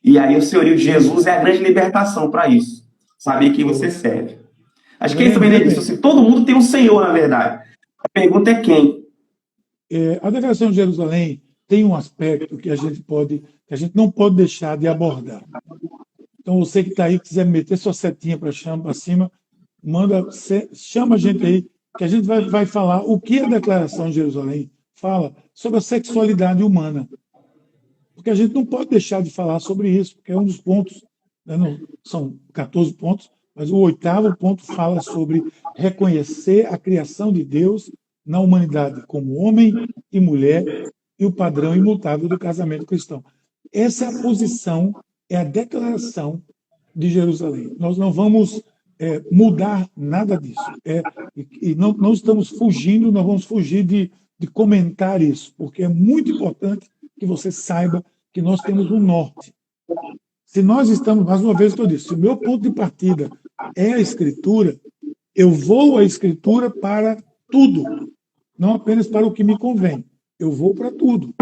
E aí o senhorio de Jesus é a grande libertação para isso. Saber que você serve. Acho que é isso também, né, disso. Assim, todo mundo tem um Senhor, na verdade. A pergunta é quem? A declaração de Jerusalém tem um aspecto que a gente não pode deixar de abordar. Então, você que está aí, quiser meter sua setinha para cima, chama a gente aí, que a gente vai falar o que a Declaração de Jerusalém fala sobre a sexualidade humana. Porque a gente não pode deixar de falar sobre isso, porque é um dos pontos, né, são 14 pontos, mas o 8º ponto fala sobre reconhecer a criação de Deus na humanidade como homem e mulher e o padrão imutável do casamento cristão. Essa é a posição, é a declaração de Jerusalém. Nós não vamos mudar nada disso. E não estamos fugindo, não vamos fugir de comentar isso, porque é muito importante que você saiba que nós temos um norte. Se nós estamos, mais uma vez estou dizendo, se o meu ponto de partida é a Escritura, eu vou à Escritura para tudo, não apenas para o que me convém. Eu vou para tudo.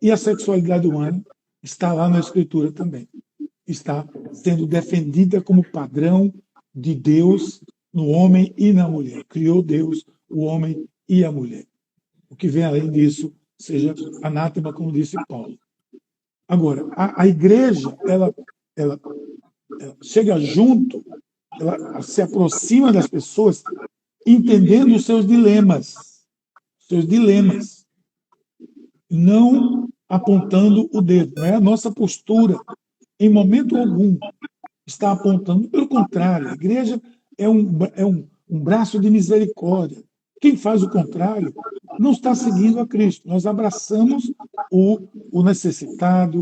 E a sexualidade humana está lá na Escritura também. Está sendo defendida como padrão de Deus no homem e na mulher. Criou Deus o homem e a mulher. O que vem além disso seja anátema, como disse Paulo. Agora, a igreja, ela chega junto, ela se aproxima das pessoas entendendo os seus dilemas. Não apontando o dedo. Não é a nossa postura, em momento algum, está apontando. Pelo contrário, a igreja é um braço de misericórdia. Quem faz o contrário não está seguindo a Cristo. Nós abraçamos o necessitado,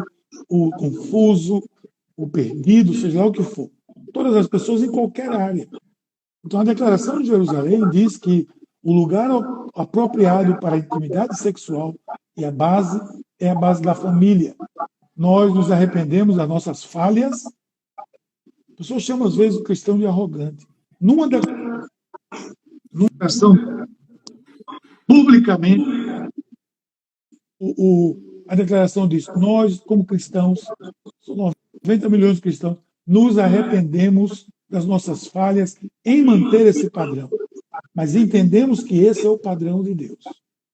o confuso, o perdido, seja lá o que for. Todas as pessoas em qualquer área. Então, a Declaração de Jerusalém diz que o lugar apropriado para a intimidade sexual é a base da família. Nós nos arrependemos das nossas falhas. As pessoas chamam, às vezes, o cristão de arrogante. Numa declaração, publicamente, a declaração diz: nós, como cristãos, são 90 milhões de cristãos, nos arrependemos das nossas falhas em manter esse padrão. Mas entendemos que esse é o padrão de Deus.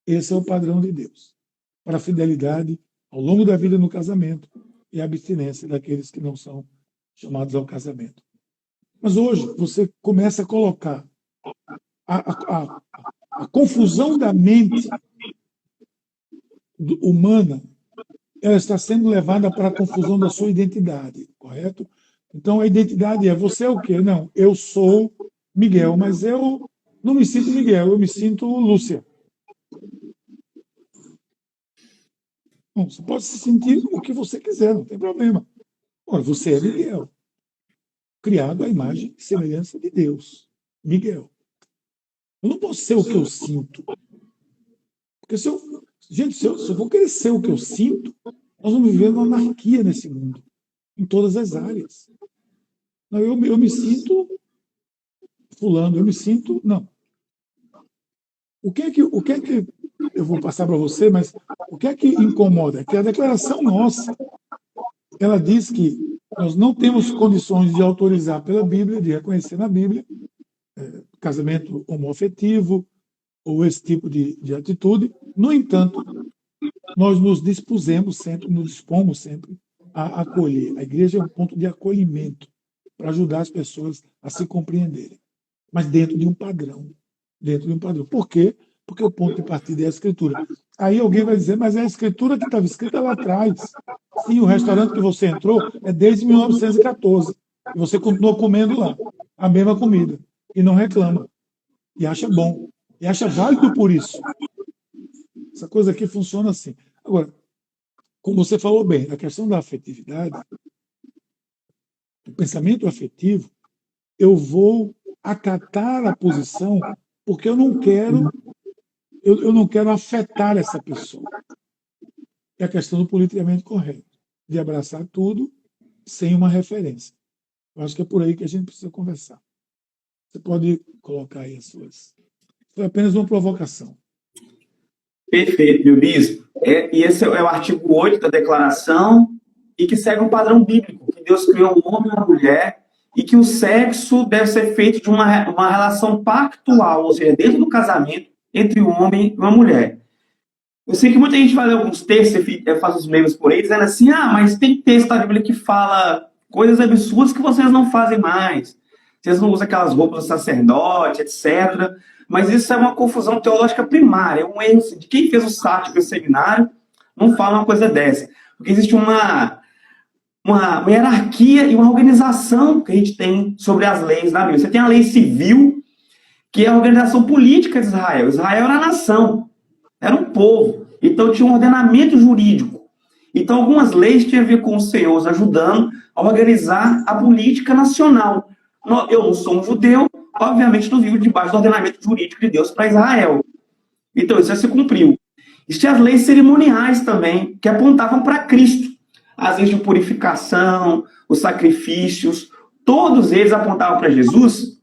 Esse é o padrão de Deus para a fidelidade ao longo da vida no casamento e a abstinência daqueles que não são chamados ao casamento. Mas hoje você começa a colocar a confusão da mente humana, ela está sendo levada para a confusão da sua identidade, correto? Então a identidade é, você é o quê? Não, eu sou Miguel, mas eu não me sinto Miguel, eu me sinto Lúcia. Bom, você pode se sentir o que você quiser, não tem problema. Ora, você é Miguel, criado à imagem e semelhança de Deus. Miguel. Eu não posso ser o que eu sinto. Porque se eu vou querer ser o que eu sinto, nós vamos viver uma anarquia nesse mundo, em todas as áreas. Não, eu me sinto fulano, eu me sinto... Não. O que é que eu vou passar para você, mas o que é que incomoda? É que a declaração nossa, ela diz que nós não temos condições de autorizar pela Bíblia, de reconhecer na Bíblia, casamento homoafetivo ou esse tipo de atitude. No entanto, nós nos dispomos sempre a acolher. A igreja é um ponto de acolhimento para ajudar as pessoas a se compreenderem, mas dentro de um padrão. Por quê? Porque o ponto de partida é a Escritura. Aí alguém vai dizer, mas é a Escritura que estava escrita lá atrás. Sim, o restaurante que você entrou é desde 1914. E você continuou comendo lá a mesma comida. E não reclama. E acha bom. E acha válido por isso. Essa coisa aqui funciona assim. Agora, como você falou bem, a questão da afetividade, o pensamento afetivo, eu vou acatar a posição porque eu não quero afetar essa pessoa. É a questão do politicamente correto, de abraçar tudo sem uma referência. Eu acho que é por aí que a gente precisa conversar. Você pode colocar aí as suas... Foi apenas uma provocação. Perfeito, meu bispo. E esse é o artigo 8 da declaração, e que segue um padrão bíblico, que Deus criou um homem e uma mulher, e que o sexo deve ser feito de uma relação pactual, ou seja, dentro do casamento, entre um homem e uma mulher. Eu sei que muita gente vai ler alguns textos e faz os memes por aí, dizendo assim, mas tem texto da Bíblia que fala coisas absurdas que vocês não fazem mais. Vocês não usam aquelas roupas do sacerdote, etc. Mas isso é uma confusão teológica primária, é um erro de quem fez o sátiro do seminário, não fala uma coisa dessa. Porque existe uma hierarquia e uma organização que a gente tem sobre as leis na Bíblia. Você tem a lei civil, que é a organização política de Israel. Israel era a nação, era um povo. Então tinha um ordenamento jurídico. Então algumas leis tinham a ver com os senhores ajudando a organizar a política nacional. Eu não sou um judeu, obviamente não vivo debaixo do ordenamento jurídico de Deus para Israel. Então isso já se cumpriu. Existiam as leis cerimoniais também, que apontavam para Cristo. As leis de purificação, os sacrifícios, todos eles apontavam para Jesus.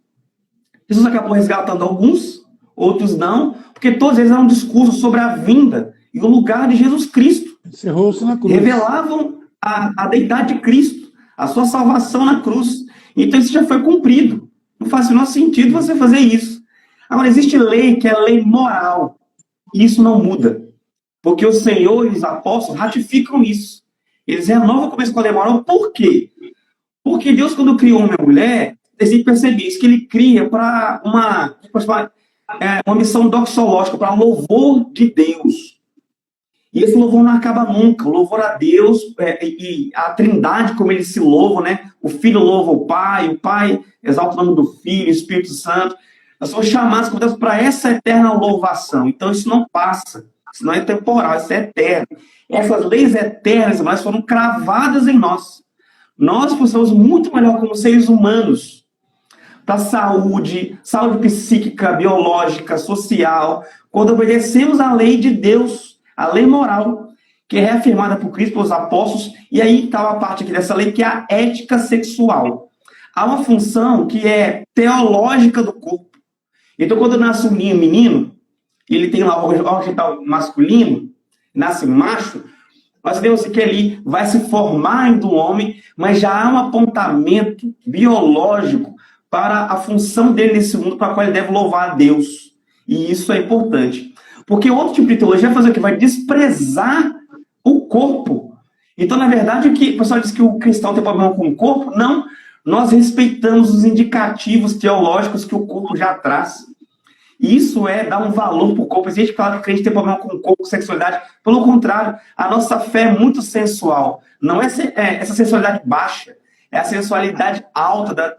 Jesus acabou resgatando alguns, outros não, porque todos eles eram um discurso sobre a vinda e o lugar de Jesus Cristo. Encerrou-se na cruz. Revelavam a deidade de Cristo, a sua salvação na cruz. Então isso já foi cumprido. Não faz o menor sentido você fazer isso. Agora, existe lei que é lei moral. E isso não muda. Porque o Senhor e os apóstolos ratificam isso. Eles renovam como a lei moral. Por quê? Porque Deus, quando criou uma mulher, decide perceber isso, que ele cria para uma missão doxológica, para louvor de Deus. E esse louvor não acaba nunca. O louvor a Deus e a trindade, como eles se louvam, né? O Filho louva o Pai exalta o nome do Filho, o Espírito Santo. Nós somos chamados para essa eterna louvação. Então isso não passa. Isso não é temporal, isso é eterno. Essas leis eternas, mas foram cravadas em nós. Nós funcionamos muito melhor como seres humanos. Para saúde psíquica, biológica, social, quando obedecemos a lei de Deus, a lei moral, que é reafirmada por Cristo, pelos apóstolos, e aí está uma parte aqui dessa lei, que é a ética sexual. Há uma função que é teológica do corpo. Então, quando nasce um menino, ele tem lá o órgão genital masculino, nasce macho, nós sabemos que ele vai se formar em um homem, mas já há um apontamento biológico para a função dele nesse mundo, para a qual ele deve louvar a Deus. E isso é importante. Porque outro tipo de teologia vai fazer o quê? Vai desprezar o corpo. Então, na verdade, o pessoal diz que o cristão tem problema com o corpo? Não. Nós respeitamos os indicativos teológicos que o corpo já traz. Isso é dar um valor para o corpo. Existe, claro, que o crente tem problema com o corpo, com sexualidade. Pelo contrário, a nossa fé é muito sensual. Não é essa sensualidade baixa, é a sensualidade alta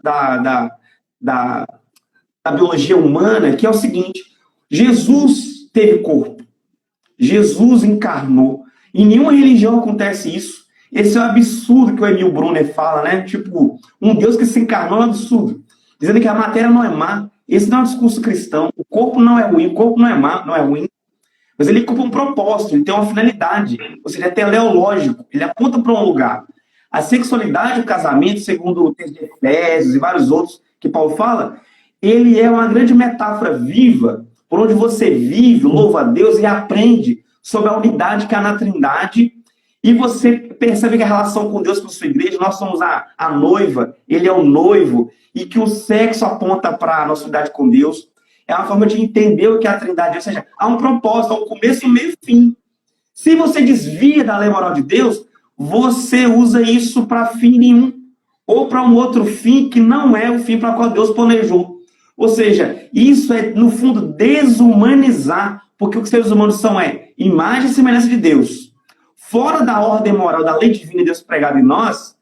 da biologia humana, que é o seguinte: Jesus teve corpo, Jesus encarnou. Em nenhuma religião acontece isso. Esse é um absurdo que o Emil Brunner fala, né? Tipo, um Deus que se encarnou é um absurdo. Dizendo que a matéria não é má. Esse não é um discurso cristão. O corpo não é ruim, o corpo não é má, não é ruim. Mas ele cumpre um propósito, ele tem uma finalidade. Ou seja, é teleológico, ele aponta para um lugar. A sexualidade, o casamento, segundo o texto de Efésios e vários outros que Paulo fala, ele é uma grande metáfora viva, por onde você vive, louva a Deus e aprende sobre a unidade que há na Trindade. E você percebe que a relação com Deus, com a sua igreja, nós somos a noiva, ele é o noivo, e que o sexo aponta para a nossa unidade com Deus. É uma forma de entender o que é a Trindade, ou seja, há um propósito, há um começo, meio e fim. Se você desvia da lei moral de Deus, você usa isso para fim nenhum, ou para um outro fim que não é o fim para o qual Deus planejou. Ou seja, isso é, no fundo, desumanizar, porque o que os seres humanos são imagem e semelhança de Deus. Fora da ordem moral, da lei divina de Deus pregada em nós,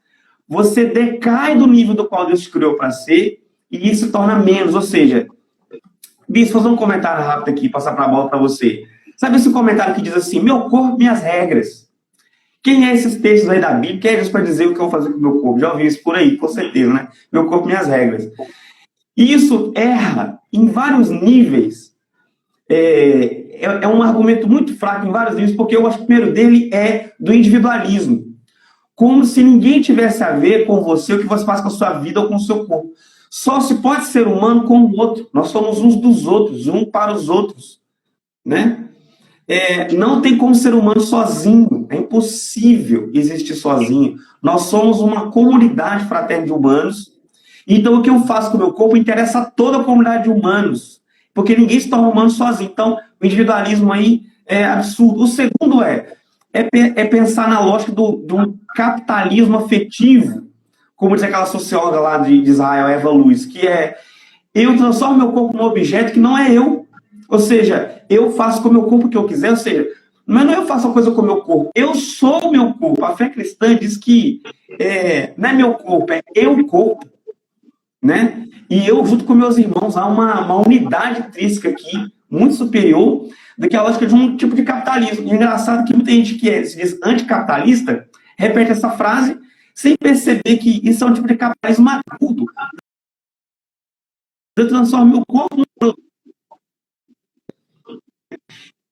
você decai do nível do qual Deus te criou para ser, e isso se torna menos. Ou seja, Bispo, vou fazer um comentário rápido aqui, passar para a bola para você. Sabe esse comentário que diz assim: meu corpo, minhas regras? Quem é esses textos aí da Bíblia? Quem é isso para dizer o que eu vou fazer com o meu corpo? Já ouvi isso por aí, com certeza, né? Meu corpo, minhas regras. Isso erra em vários níveis. É um argumento muito fraco em vários níveis, porque eu acho que o primeiro dele é do individualismo. Como se ninguém tivesse a ver com você, o que você faz com a sua vida ou com o seu corpo. Só se pode ser humano com o outro. Nós somos uns dos outros, um para os outros. Né? Não tem como ser humano sozinho. É impossível existir sozinho. Nós somos uma comunidade fraterna de humanos. Então, o que eu faço com o meu corpo interessa a toda a comunidade de humanos. Porque ninguém se torna humano sozinho. Então, o individualismo aí é absurdo. O segundo é pensar na lógica do capitalismo afetivo, como diz aquela socióloga lá de Israel, Eva Luz, que eu transformo meu corpo num objeto que não é eu. Ou seja, eu faço com o meu corpo o que eu quiser. Ou seja, não é eu faço a coisa com o meu corpo, eu sou o meu corpo. A fé cristã diz que não é meu corpo, é eu corpo. Né? E eu, junto com meus irmãos, há uma unidade intrínseca aqui, muito superior do que a lógica de um tipo de capitalismo. E é engraçado que muita gente que se diz anticapitalista repete essa frase sem perceber que isso é um tipo de capitalismo adulto. Eu transformo meu corpo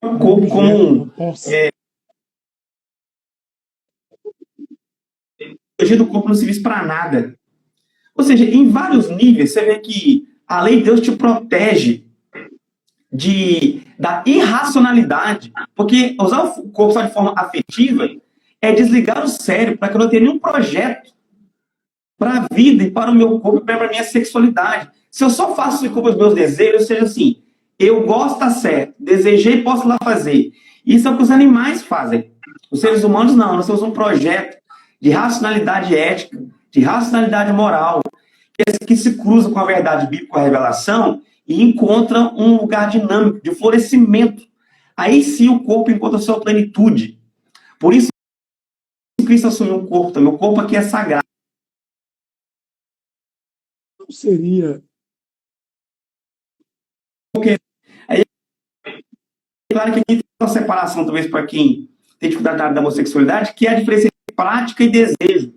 no corpo como do corpo não serve para nada. Ou seja, em vários níveis, você vê que a lei de Deus te protege da irracionalidade, porque usar o corpo só de forma afetiva é desligar o cérebro para que eu não tenha nenhum projeto para a vida e para o meu corpo e para a minha sexualidade. Se eu só faço isso com os meus desejos, ou seja, assim, eu gosto, tá certo, desejei, posso lá fazer. Isso é o que os animais fazem. Os seres humanos não, nós temos um projeto de racionalidade ética, de racionalidade moral, que se cruza com a verdade bíblica, com a revelação, e encontra um lugar dinâmico, de florescimento. Aí sim o corpo encontra a sua plenitude. Por isso, Cristo assumiu um corpo também. O corpo aqui é sagrado. Não seria... Porque aí, claro que aqui tem uma separação, talvez, para quem tem dificuldade na área da homossexualidade, que é a diferença entre prática e desejo.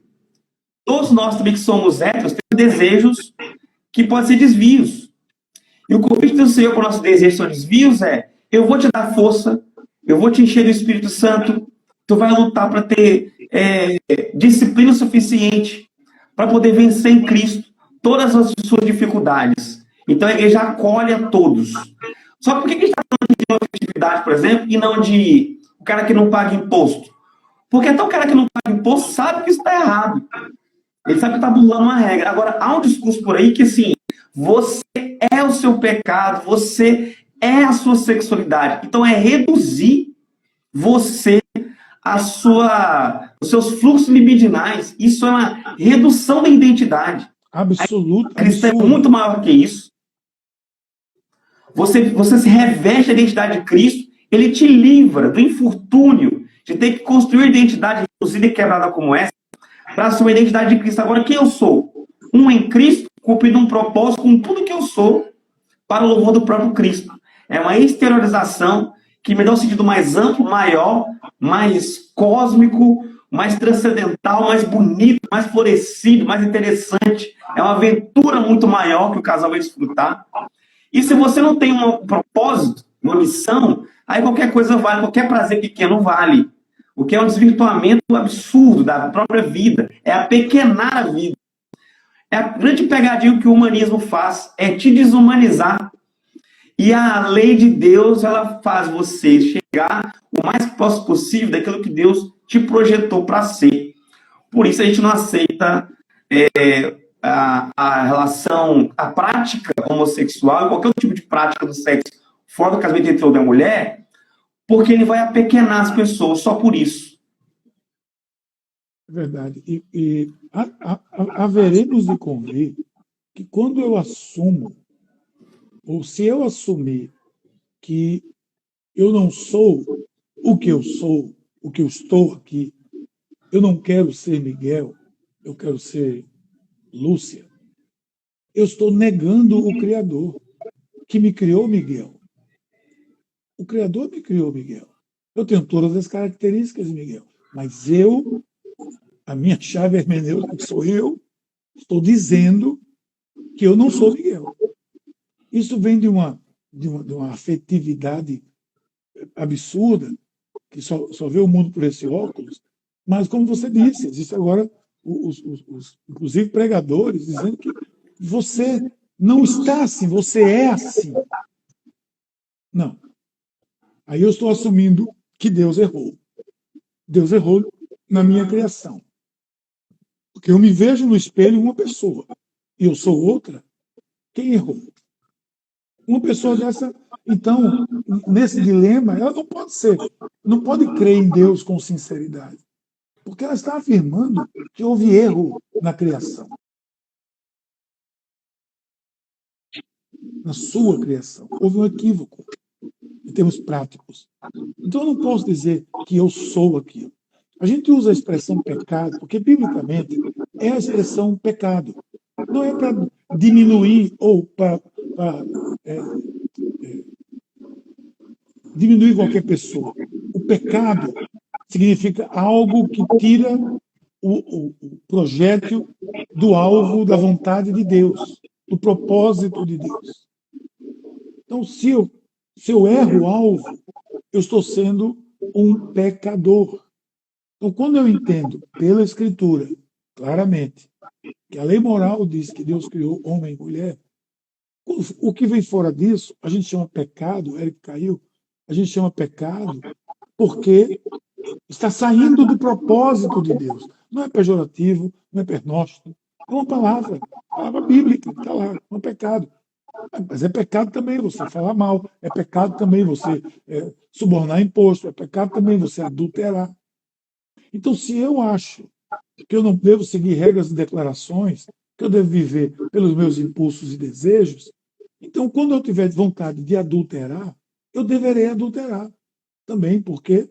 Todos nós também que somos héteros temos desejos que podem ser desvios. E o convite do Senhor para o nosso desejo são desvios eu vou te dar força, eu vou te encher do Espírito Santo, tu vai lutar para ter disciplina suficiente para poder vencer em Cristo todas as suas dificuldades. Então a igreja acolhe a todos. Só que por que a gente está falando de afetividade, por exemplo, e não de o cara que não paga imposto? Porque até o cara que não paga imposto sabe que isso está errado. Ele sabe que está burlando uma regra. Agora, há um discurso por aí que, assim, Você é o seu pecado, você é a sua sexualidade. Então é reduzir você os seus fluxos libidinais. Isso é uma redução da identidade. Absoluto, Cristo é absurdo. muito maior que isso. Você se reveste a identidade de Cristo, ele te livra do infortúnio de ter que construir uma identidade reduzida e quebrada como essa para assumir a identidade de Cristo. Agora, quem eu sou? Um em Cristo, cumprindo um propósito com tudo que eu sou para o louvor do próprio Cristo. É uma exteriorização que me dá um sentido mais amplo, maior, mais cósmico, mais transcendental, mais bonito, mais florescido, mais interessante. É uma aventura muito maior que o casal vai desfrutar. E se você não tem um propósito, uma missão, aí qualquer coisa vale, qualquer prazer pequeno vale. O que é um desvirtuamento absurdo da própria vida. É apequenar a vida. É a grande pegadinha que o humanismo faz, é te desumanizar. E a lei de Deus, ela faz você chegar o mais próximo possível daquilo que Deus te projetou para ser. Por isso a gente não aceita a relação, a prática homossexual, qualquer outro tipo de prática do sexo fora do casamento entre homem e mulher, porque ele vai apequenar as pessoas só por isso. É verdade. E haveremos de convir que quando eu assumo, ou se eu assumir que eu não sou o que eu sou, o que eu estou aqui, eu não quero ser Miguel, eu quero ser Lúcia, eu estou negando o Criador, que me criou Miguel. O Criador me criou Miguel. Eu tenho todas as características de Miguel, mas a minha chave hermenêutica, que sou eu, estou dizendo que eu não sou Miguel. Isso vem de uma afetividade absurda, que só vê o mundo por esse óculos, mas, como você disse, existe agora, inclusive, pregadores dizendo que você não está assim, você é assim. Não. Aí eu estou assumindo que Deus errou. Deus errou na minha criação. Porque eu me vejo no espelho uma pessoa e eu sou outra. Quem errou? Uma pessoa dessa, então, nesse dilema, ela não pode crer em Deus com sinceridade. Porque ela está afirmando que houve erro na criação. Na sua criação. Houve um equívoco, em termos práticos. Então, eu não posso dizer que eu sou aquilo. A gente usa a expressão pecado, porque, biblicamente, é a expressão pecado. Não é para diminuir ou para diminuir qualquer pessoa. O pecado significa algo que tira o projétil do alvo da vontade de Deus, do propósito de Deus. Então, se eu erro o alvo, eu estou sendo um pecador. Então, quando eu entendo pela Escritura, claramente, que a lei moral diz que Deus criou homem e mulher, o que vem fora disso, a gente chama pecado, o Eric caiu, a gente chama pecado porque está saindo do propósito de Deus. Não é pejorativo, não é pernóstico, é uma palavra bíblica, está lá, é um pecado. Mas é pecado também você falar mal, é pecado também você subornar imposto, é pecado também você adulterar. Então, se eu acho que eu não devo seguir regras e declarações, que eu devo viver pelos meus impulsos e desejos, então, quando eu tiver vontade de adulterar, eu deverei adulterar também, porque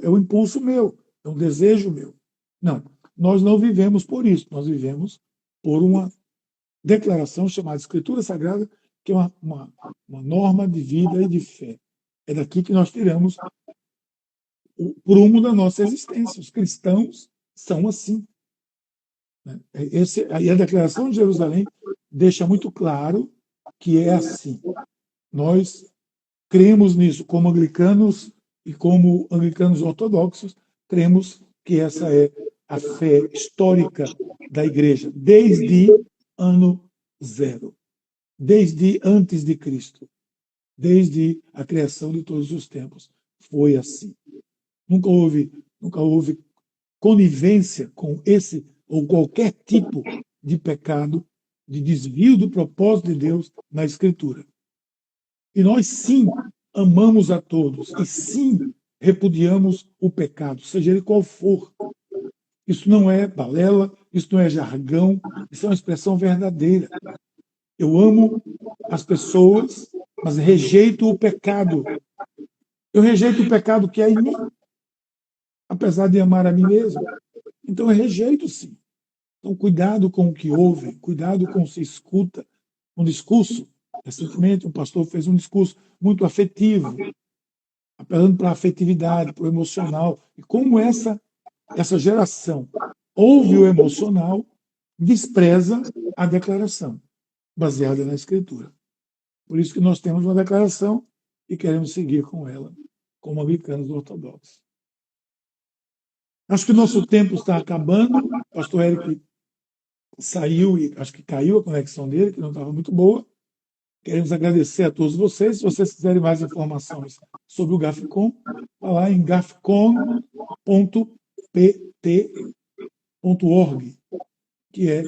é o impulso meu, é um desejo meu. Não, nós não vivemos por isso, nós vivemos por uma declaração chamada Escritura Sagrada, que é uma norma de vida e de fé. É daqui que nós tiramos o prumo da nossa existência. Os cristãos são assim. Aí a Declaração de Jerusalém deixa muito claro que é assim. Nós cremos nisso como anglicanos e como anglicanos ortodoxos, cremos que essa é a fé histórica da Igreja, desde ano zero, desde antes de Cristo, desde a criação de todos os tempos. Foi assim. Nunca houve conivência com esse ou qualquer tipo de pecado de desvio do propósito de Deus na Escritura. E nós, sim, amamos a todos, e sim, repudiamos o pecado, seja ele qual for. Isso não é balela, isso não é jargão, isso é uma expressão verdadeira. Eu amo as pessoas, mas rejeito o pecado. Eu rejeito o pecado que há em mim, apesar de amar a mim mesmo. Então eu rejeito, sim. Então, cuidado com o que ouve, cuidado com o que se escuta. Um discurso, recentemente, um pastor fez um discurso muito afetivo, apelando para a afetividade, para o emocional. E como essa geração ouve o emocional, despreza a declaração, baseada na Escritura. Por isso que nós temos uma declaração e queremos seguir com ela, como anglicanos ortodoxos. Acho que o nosso tempo está acabando. O pastor Eric saiu e acho que caiu a conexão dele, que não estava muito boa. Queremos agradecer a todos vocês. Se vocês quiserem mais informações sobre o GAFCON, vá lá em gafcon.pt.org, que é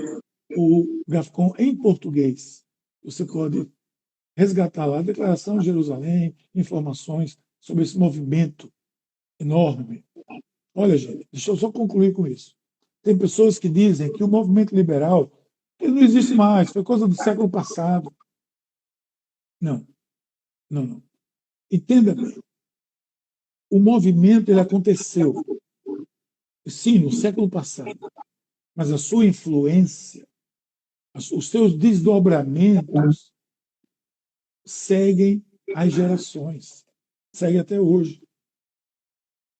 o GAFCON em português. Você pode resgatar lá a Declaração de Jerusalém, informações sobre esse movimento enorme. Olha, gente, deixa eu só concluir com isso. Tem pessoas que dizem que o movimento liberal ele não existe mais, foi coisa do século passado. Não, não, não. Entenda bem. O movimento ele aconteceu, sim, no século passado, mas a sua influência, os seus desdobramentos seguem as gerações, seguem até hoje.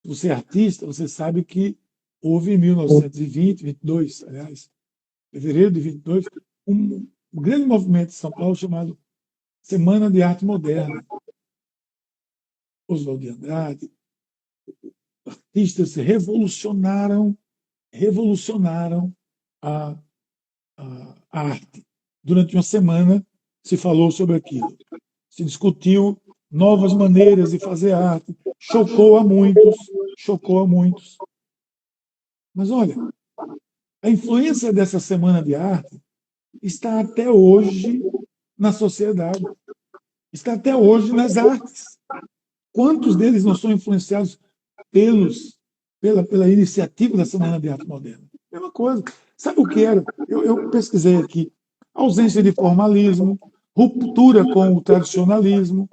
Se você é artista, você sabe que houve em 1920, 22, aliás, fevereiro de 22, um grande movimento em São Paulo chamado Semana de Arte Moderna. Oswald de Andrade, artistas revolucionaram a arte. Durante uma semana se falou sobre aquilo. Se discutiu novas maneiras de fazer arte. Chocou a muitos. Mas olha, a influência dessa Semana de Arte está até hoje na sociedade. Está até hoje nas artes. Quantos deles não são influenciados pela iniciativa da Semana de Arte Moderna? Mesma coisa. Sabe o que era? Eu pesquisei aqui. Ausência de formalismo, ruptura com o tradicionalismo,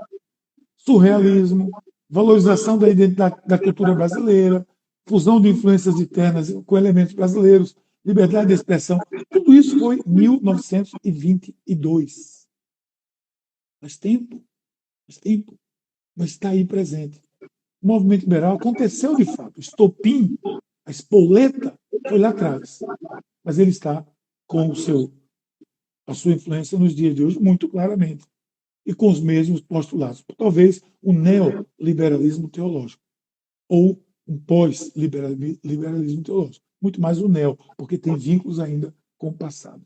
surrealismo, valorização da identidade da cultura brasileira, fusão de influências internas com elementos brasileiros, liberdade de expressão. Tudo isso foi em 1922. Faz tempo, mas está aí presente. O movimento liberal aconteceu de fato. O estopim, a espoleta, foi lá atrás. Mas ele está com a sua influência nos dias de hoje muito claramente. E com os mesmos postulados. Talvez um neoliberalismo teológico. Ou um pós-liberalismo teológico. Muito mais o neo, porque tem vínculos ainda com o passado.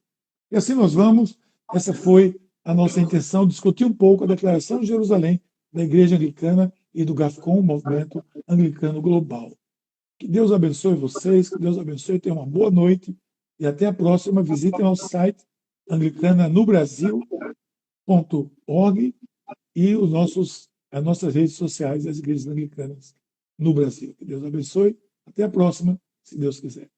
E assim nós vamos. Essa foi a nossa intenção, discutir um pouco a Declaração de Jerusalém da Igreja Anglicana e do GAFCON, o Movimento Anglicano Global. Que Deus abençoe vocês, que Deus abençoe, tenham uma boa noite e até a próxima. Visitem o site anglicanobrasil.org e as nossas redes sociais das igrejas anglicanas no Brasil. Que Deus abençoe. Até a próxima, se Deus quiser.